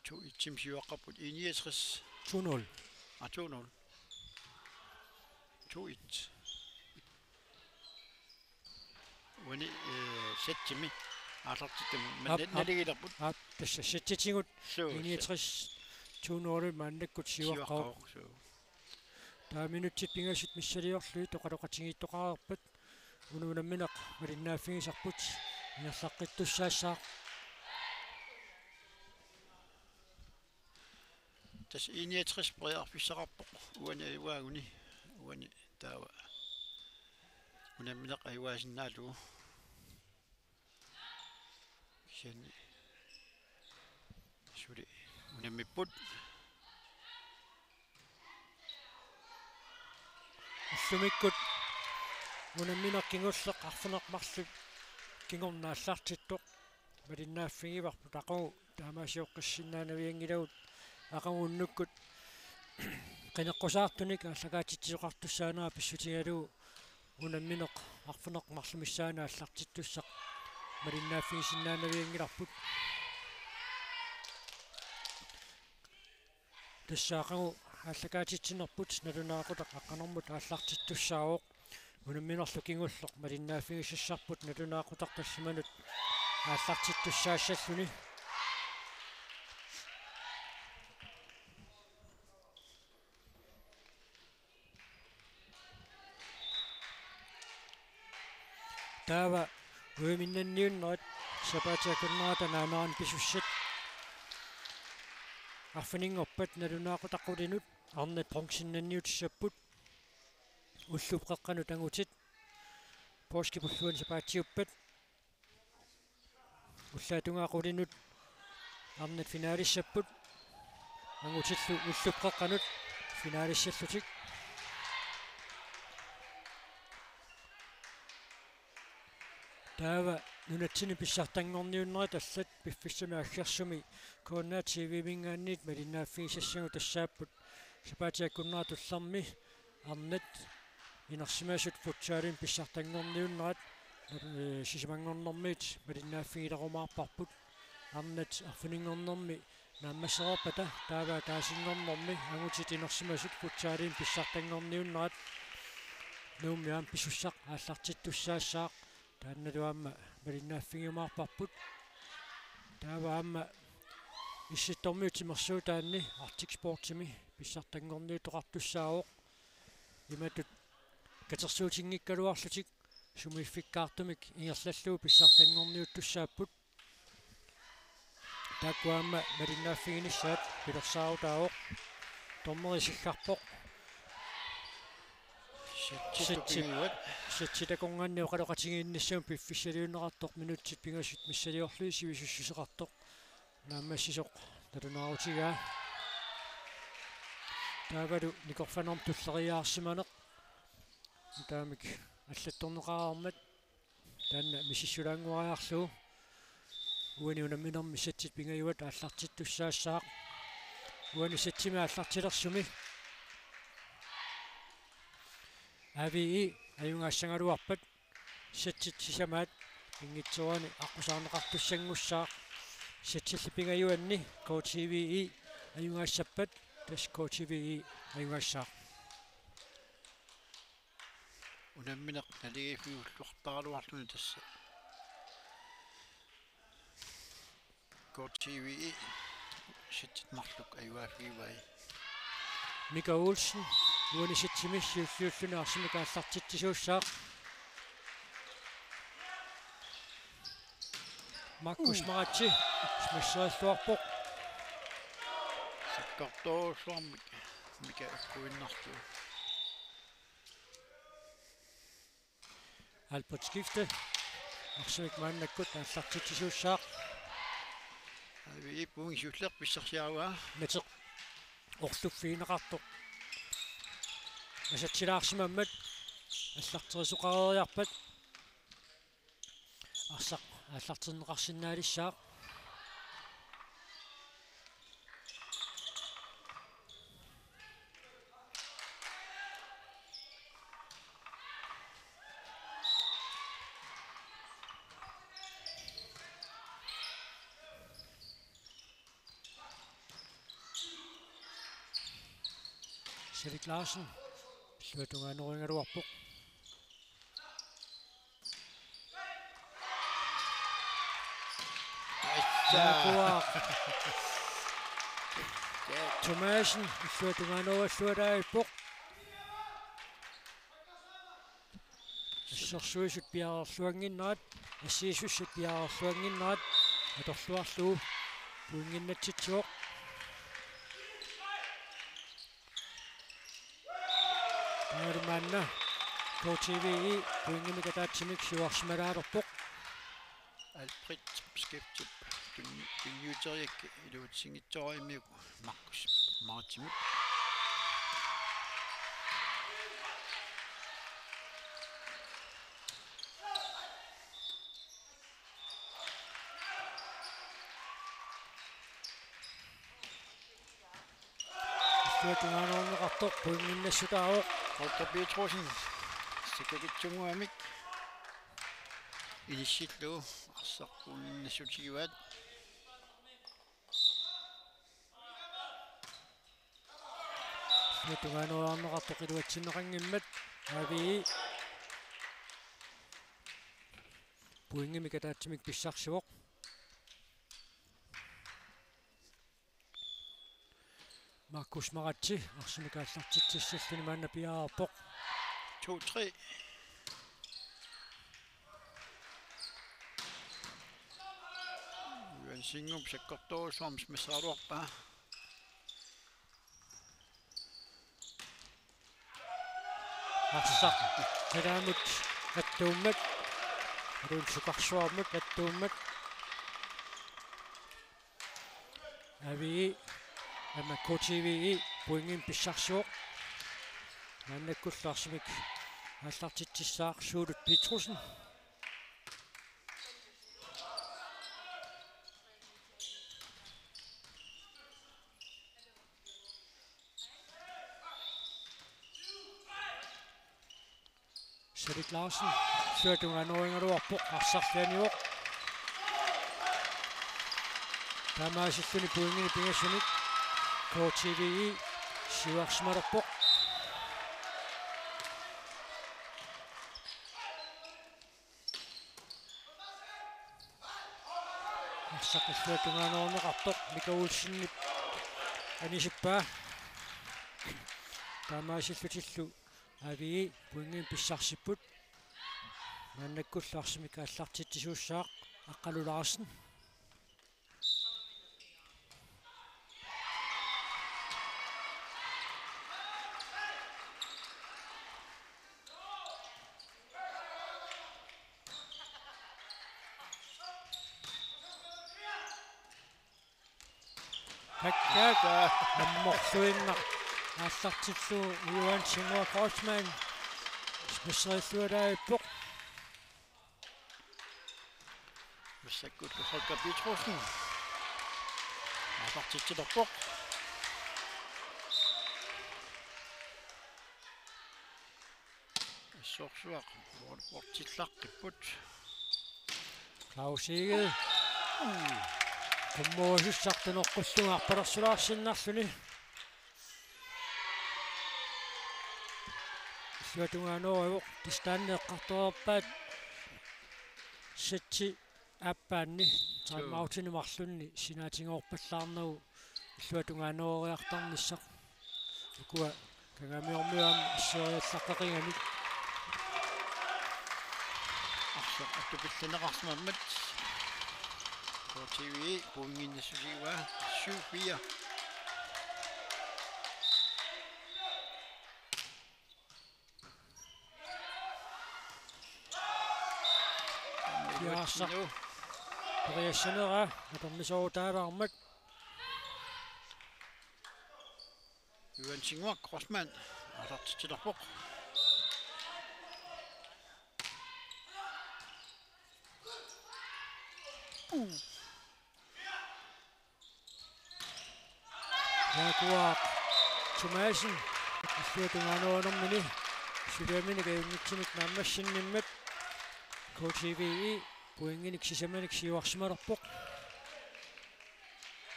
tu itsimsiuaqqaput 61 2-0 2-0 2-1 wani sættimi aatartitam naligilaput тассассатситигут 69 2-0 мааннаккут сиуаққау тааминутсит пингасут миссалиорлуи тоқалоқатигииттоқарерпат унуунамминеқ малиннааффигисарпут инерлаққиттуссаассаа tas 61 brearpissaqarpoq uani aiuaaguni uani taava unammineq aiuaasinnaalugu siani suli unammipput уллумиккут унамминеққингуллеқ арфунеқмарлут кингорнааллартиттоқ малиннааффигиварпу тақу таамаасиоққиссиннаанавиангилагут ақагууннуккут қинеққусаартуник аллагаатитсиоқартуссаанера писсутигалугу унамминеқ арфунеқмарлумиссаана аллартиттуссақ малиннааффигисиннаанавиангиларпут тассаақагу аллагаатитсинерпут налунаақутақ аққанэрмут ааллартиттуссаавоқ унамминерлу кингуллеқ малиннааффигиссассарпут налунаақутақ тассиманут ааллартиттуссаассаллуни таава уиминнанниуннерит сапаатиакуннаата наанеран писуссат арфанингорпат налунаақутаққулинут арнат пронксиннанниутиссаппут уллупқеққану тангутит поскипуллуан сапаатиуппат уллаатунгаақулинут арнат финалиссаппут ангутиллу уллупқеққанут финалиссаллутик таава нунатсини писсартангорниуннера таллат пиффиссами аггерсуми кооннаа тивимингаанниит малиннааффигисассагу тассааппут сапаатиаккуннера тулларми арнат инерсимаасут футсаалин писсартангорниуннерат сисимангорнэрмиит малиннааффигилерумаарпарпут арнат арфунингорнэрми нааммассерерпата таава таасингорнэрми агутит инерсимаасут футсаалин писсартангорниуннерат nuummiam pisussaq ааллартиттуссаассаақ таанналуамма малиннааффигимаарпарпут тааваамма исситтормиутимерсуу таанни Arctic Sportsimi писсартангорниутоқартуссаавоқ иматут катерсуутингиккалуарлутик сумииффиккаартумик ингерллаллуу писсартангорниуттуссааппут такуамма малиннааффигиниссаат пилерсаарутаавоқ тормерисилларпоқ сатситаконгаанниу қалоқатигииннассаам пиффиссалиунеқартоқ минутсит пингасут миссалиорлуи сивисуссусеқартоқ нааммассисоқ талунаарутигаа таавалу никорфанорм туллериаарсиманеқ таамик аллатторнеқараармат таанна мисиссулаангуариарлуу уани унамминерми сатсит пингаюат ааллартиттуссаассаақ уани сатсими ааллартилерсуми авии аюнгаассангалуарпат сатсит сисамаат ингитсуани аққусаарнеқартуссангуссаақ сатсилли пингаюанни KTVI аюнгаассаппат тас KTVI аюнгаассаақ унамминеқ налигифиуллуартаалуарлуни тасса KTVI сатсит марлук аюафивай Mika Olsen уани сатсимиссиуллуна арсимика ааллартиттисууссаақ Markus Maratsi смассааллуарпоқ саккартоорсуармик мика аккуиннарту Albert Skifte арсимик мааннаккут ааллартиттисууссаақ ави пунгисуллер писсарсиауа метеқ орлуффиинеқартоқ асатсилаарсимаммат аллартерисуқарериарпат арсақ ааллартернеқарсинаалиссаақ Erik Larsen slutungaaneringaluarpoq Thomasen slutungaanorualluataippoq сорсуисут пиарерлуангиннаат ассиисуссут пиарерлуангиннаат аторлуарлуу пуингиннатситсуоқ Manna KTVI puingimikataatsimik suarsimalaalorpoq Alfred skeptip pinjuuteriak iluutsingitsoorimiuku Markus Martimut Slutungaanerinneqartoq puinginnassutaaroq Walter Petrosen sikagitsunguamik ilissitlu arsarpuinnassutigivaat Slutungaanerinneqartoq iluatsinneqangimmat avii puingimikataatsimik pissarsuoq Markus Maratsi арсимикааллартитсиссаллуни маанна пиаарпоқ 2-3 Юан сингум саккортоорсуармис массааруарпаа арсақ тараамут аттууммат арун сукарсуармут аттууммат ави ама KTVI puingin pissarsuoq нааннаккуллаарсимик ааллартитсissaaq суулут Петруsen Erik Larsen slutungaaneringaluarpoq арсарланиуоq тамаасиллуни puingini pingassunik KTVI siuarsimalерpoq арсақиллуатунгаанернеқартоқ микаулсиннип анисиппаа таамаасиллутиллу авии пуингин писсарсиппут маннаккуллаарсимик аллартитсуусsaaq аққалулаарсин Hakka амморлуинна ааллартиллу Юан Сингуа Кортман специалистуараиппоқ Массаккут хаккапитрофн апартитсилерпоқ сорсуақ вортиллаққиппут Клаусиге коммоосуссартанеққуллунгаарпалерсулаарсиннарлүни суатунгаанеруйоқ дистаннеққарторерпаат сатси аппаанни таймаутинimарлунни синаатингоорпаллаарнагу суатунгаанеруйартарниссақ укуа кангамиормуам иссериаллаққақингамик арсақ аттупилланеқарсимаммат TV пунгиннасусигуа 7-4 яасақ периассанера аторнисоутаалаармак Юан Сингуа Кортман алартитилерпоқ Jaguar Tumasin иллуатунгаанеруунэрмини сулиамини каюнгитсимик нааммассинниммат KTVI пуингиник сисаманик сиуарсималерпоқ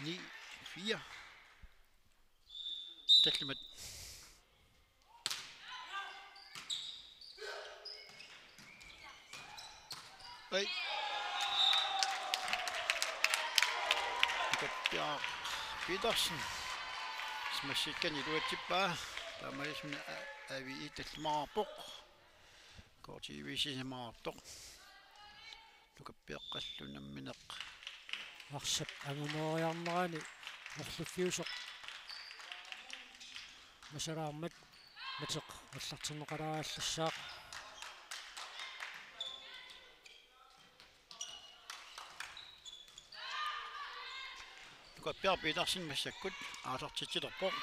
9-4 Тэклимат Ой Каппиа Петерсен смашиккани луатсиппаа таамаисми авии таллимаарпоқ коортивисисимаартоқ лукаппиэққаллунамминеқ арсап агунериарнерани орлуффиусоқ масараармат матеқ аллартиннеқалааллассаақ лукаппиа Петерсен массаккут аалартитилерпоқ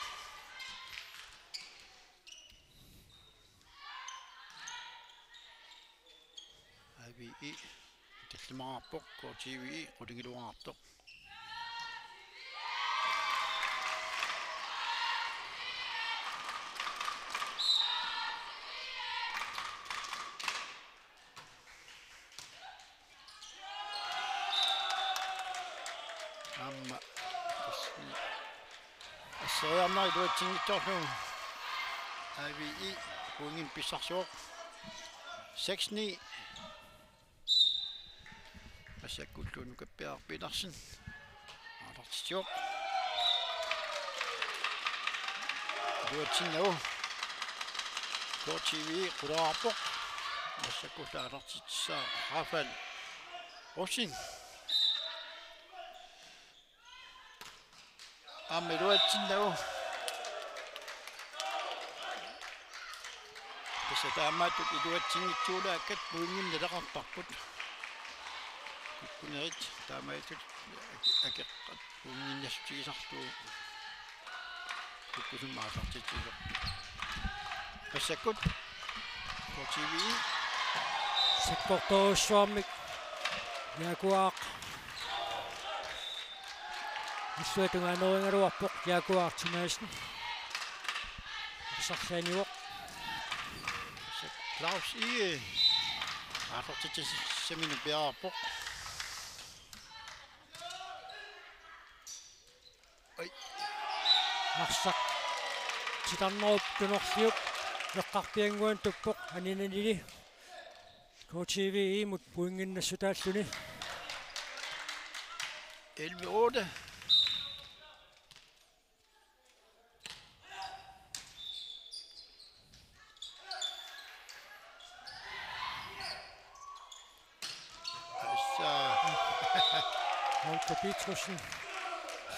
авии таллимаарпоқ коортивии қулигилуаартоқ Amma ассериарнери дуатсингитторлугу авии пунгин писсарсуоқ 6-9 ассаккуллуну каппиар Петерсен аалартитиоқ дуатсиннагу KTV qulаарpoq ассаккулла аалартитсаа Рафал Осин аммелуатсиннагу писатаамааттут илуатсингитсуулааккат пуингинналеқартарпут куккунерит таамаатут акеққат пуингиннассутигисартуу куккусумаасартитсило пассаккут KTV саппорторуссуармик Jaguar иллуатунгаанеруингалуарпоқ Jaguar Tumasin сарланиуоқ Klaus I аалартитис семину пиаарпоқ ой арсақ титарнеруп тунерлиуп эққартиангуан туппоқ анинанили KTV имут пуингиннассутааллуни 11-8. Holger Petrussen.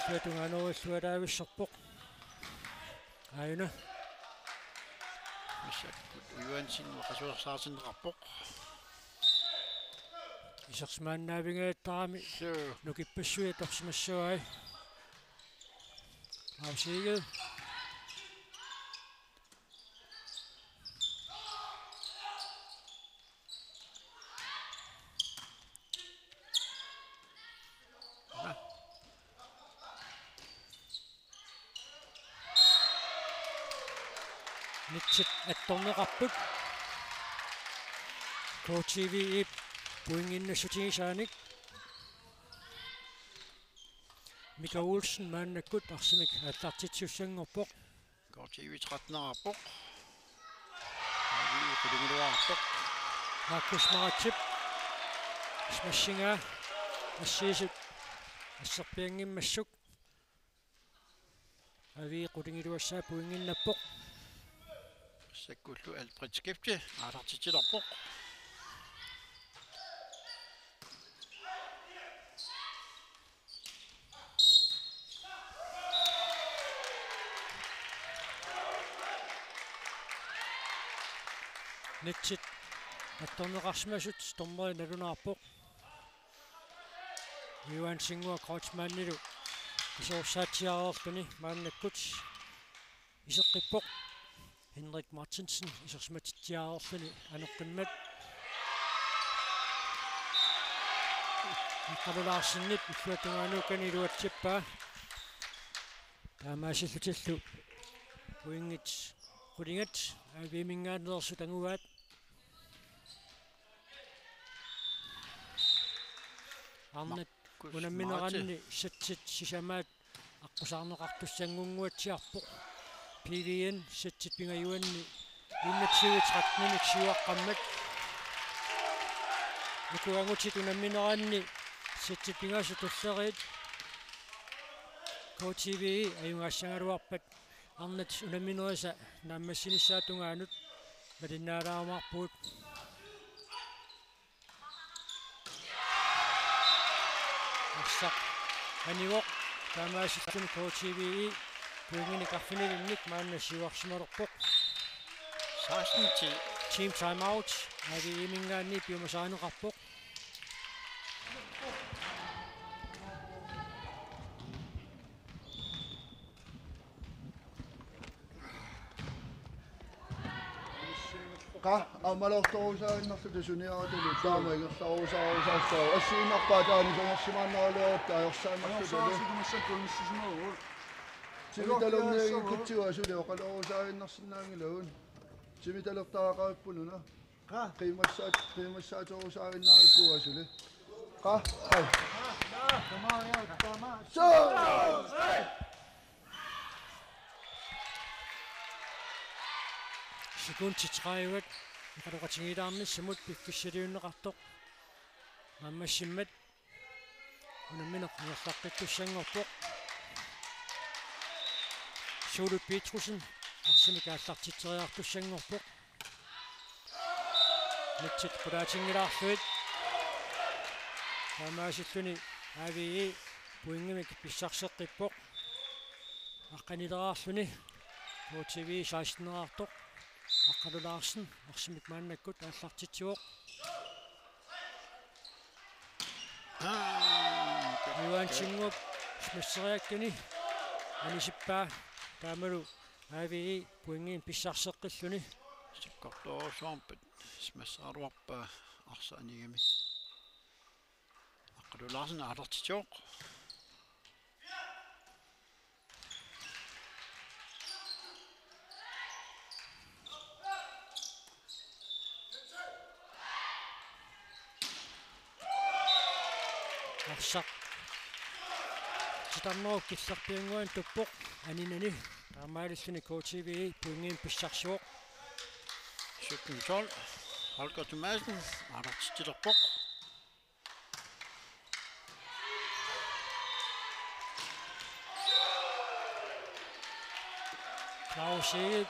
Suatungano suadaavissarpoq. Aina. Missakkut ujuansinua qasuersaarsinerarpoq. Isarsmaannaavingaattarami So nukippassuia torsimassuai. Ausiget. Nitsit attorneqarput. KTV puinginnassutigisaanik. Mika Olsen maannakkut arsimik allartitsussangorpoq. går TV 13-arpoq. Vi qulunguarpoq. Markus Maratip. Smashinga. Assiisut. Assarpiangimmassuk. Avi qutingiluassaa puinginnappoq. Sakkullu Alfred Skefte aalartitilarpoq. Nitsit attorneqarsmasut stormeri nalunaarpoq. Johan Singua Kreutzmannilu isorsaatiareerluni maannakkut iseqqippoq. Henrik Martinsen isorsmatitiareerluni aneqqimmat. Iqqalulaarsinnit illuatungaanukani luatsippaa. Taamaasillutiallu puingit qulingat avimingaannersu tanguvaat. Arnat unammineranni satsit sisamaat aqqusarneqartussangunguatsiarpoq. PVN satsit pingajuanni innatsiuitratnanik siuaqqammat. Ukuangutit unammineranni satsit pingasu tullerit. KTV ajungaassangaluarpat Arnat unamminerisa naammassinissaatungaanut malinnaalaarmarpuut. Arsaq anivoq taamaasittuni KTV puingini qarfinilinnik maannassiuarsimalerpoq. 16-10. Team timeout avi imingaanni piumasaaneqarpoq. qa ammalortorusaannerluta suniaratulu taama ingerlarusaarusaassao assiinnerpaa taani sangersimaanneraluarutta ajorsaannerluta simitalorneegi kutsiuasuli oqalorusaainnarsinnaangilagun simitalertaaqaippununa qiimassaatorusaainnaarippuasuli qa ai Sekunti 30 iqaluqatingilaarni samut piffissaliunneqartoq. Mammassimmat unammineq ngerlaqqittussangorpoq. Sulut Petrusen arsimik aallartiteriartussangorpoq. Nitsit qulaatingilaarluit. Taamaasilluni AVE puingimik pissarseqqippoq. Aqqanileraarluni KTV 16-nerartoq. Aqqalulaarsin arsimik maannakkut aallartitsuoq. Johan Singup smasseriakkani anisippaa taamalu AVE puingin pissarseqqilluni Sakkortorusuarpat smassaaruarpaa arsaanigami. Aqqalulaarsin aalartitiuq. Arsaq sitarneruk killarpianguan tuppoq aninani taamaalilluni KTV puingin pissarsuoq. 17-12. Holger Thomasen aalartitilerpoq. Clausiet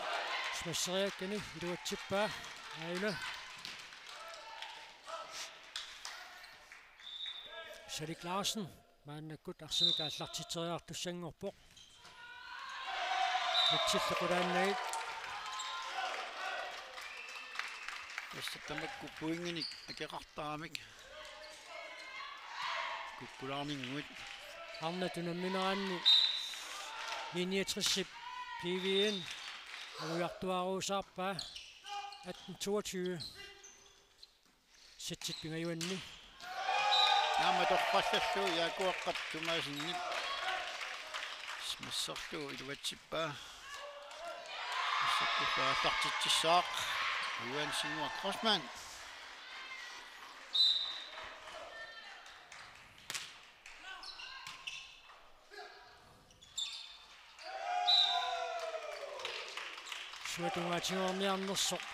smasseriakkani iluatsippaa aina Salik Larsen maannakkut arsimika allartiteriartussangorpoq Nitsillequlaannagit tässä tamakku puingini akeqartaramik kukkulaarninguit arnatunammineraanni linjetrissip PVN aluartuaruusaarpaa 1822 sitsit pingajuanni Naama torqallallu yaakuaqqattumaasinnik smasserlu iluatsippaa assakkuppaa tartitsissaaq Johan Sinua Crossman suatungaatiorniarnersoq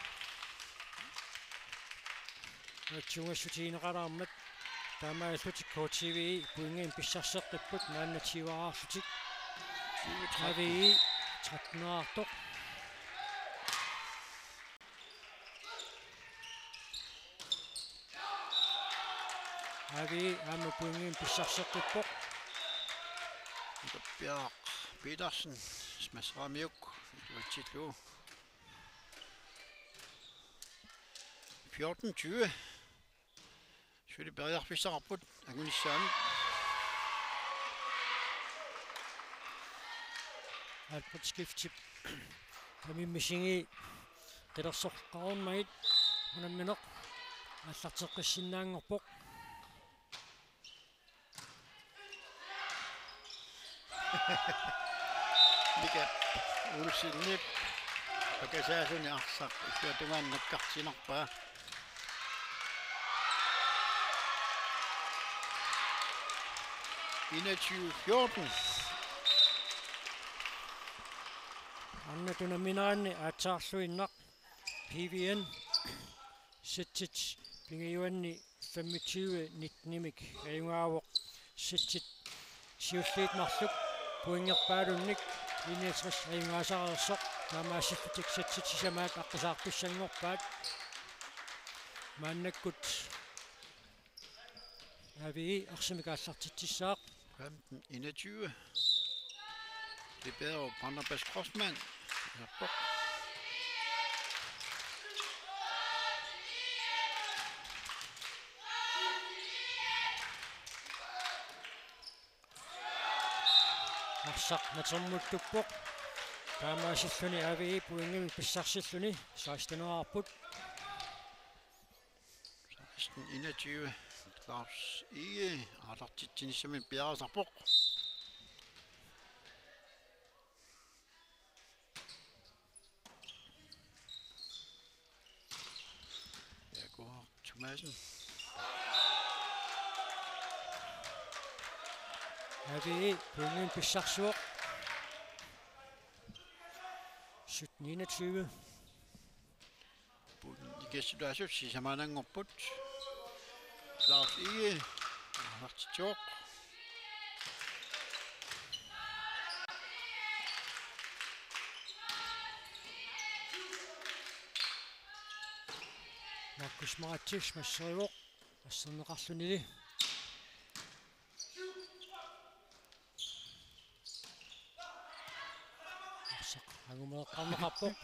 atsungassutiineqalaarmat taamaallutik KTV puingin pissarseqqipput maannatiuaraarlutik KTV 13 KTV aama puingin pissarseqqippoq Piaq Petersen smasraamiuk iluatsillu 14:20 Sjøli berjarpissarput agunissaami Albert skiftip tamimmisingi qilersorqarormagit unammineq аллартеққиссиннаангорпоқ Mika Ulsinip pakasaasunni arsaq ikkuatumaan nakkartinarpaa Ina 14 аннатунаминаанни аатсаарлуиннақ PVN ситсит пингиуанни 25-19 аюнгаавоқ ситсит сиуллиит марлук пуингерпаалунник инеэсрис аюнгаасаарерсоқ таамаассиффутик ситсит сисамаат аққусаарписсангорпаат мааннаккут ави арсимикааллартитсissaaq 15-21 Libero Barnabas Crossman Japok арсақ натермуттуппоқ таамаасиллуни ави пуингими писсарсиллуни саастануарпут 16-21 Klaus Ige alartitsinissami piarasarpoq Jaguar Thomasen ави пуингими писсарсуоқ 17-21 Igessudaasut sisamanaangorput Klaus Ige alartitsuoq Markus Marattis массериоқ ассернеқарлунили арсақ агумеэққарнеқарпоқ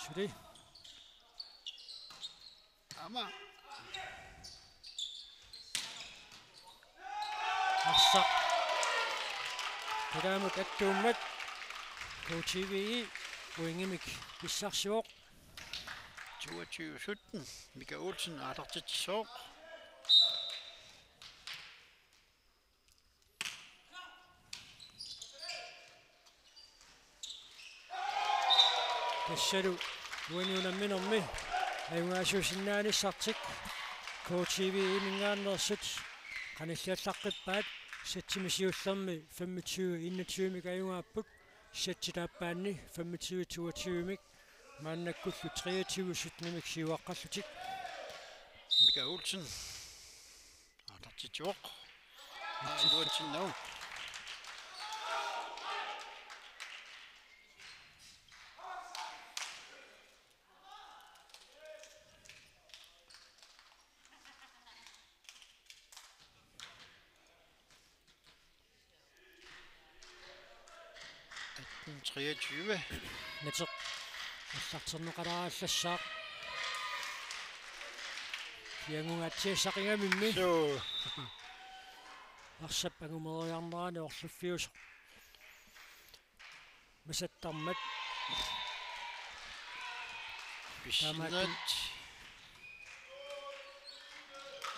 сули Ama арсақ таамут аттууммат KTV уингимик писсарсуоқ 22-17 Mika Olsen alartitsuoq тассалу уиниунамминерми аюнгаасуусиннаанissartik KTV мингааннерсут каниллиаллаққиппаат сатсимисиуллерми 25-21 мик аюнгааппут сатситааппаанни 25-22 мик мааннаккуллу 23-17 мик сиуаққаллутик Mika Olsen alartitsuoq Iluatsinnagu 23. Netop. Assarterneqalaallасsaaq. Kiangungatsiassaqingamimmi. Så Arsappangumeriarnerani orluffius. Masattarmat. bisnat.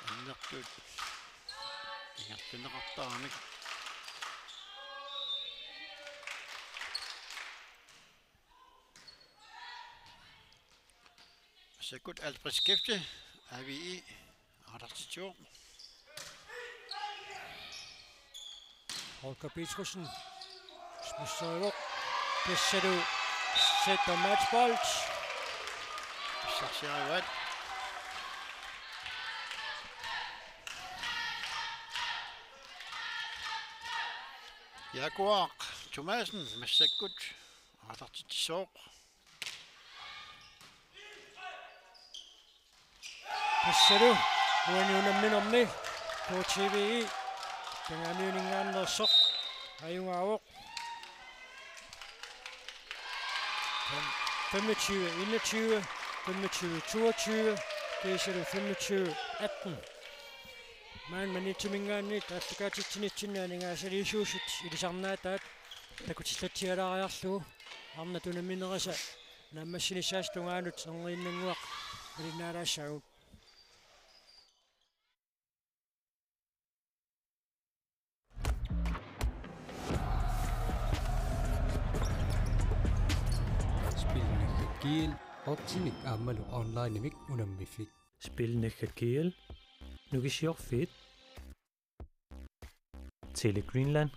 Annertut. Ingertuneqartaramik. Sekut alpriskifte er vi i Artartitjor. Holger Petrussen. Smusserivuq. Pissadu. Sætter matchbold. Saksiarivat. Jaguar Thomasen med sekut Artartitjor. Pissadu. Uaniunamminorni. På TVI. Penganuningaannersoq. Ajungaavoq. 25, 21, 25, 22, Pissadu 25, 18. Man manitumingaanit allakaatitsinitsinnaanigaasaliisuusit ilisarnaataat takutislatialaariarlugu arnatunamminerasa naammassinisaas tungaanut nerriinnanguaq ilinaalaassagut Kiel optimik ammalu online-imik unammifik. Spilnekkat kiel. Nukisiorfit. Tele Greenland.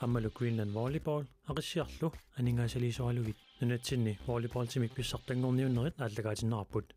Ammalu Greenland volleyball. Aqissiarlu aningaasaliisualugit. Nunatsinni volleyball timik pissartangorniunnerit aallakaatinneraput.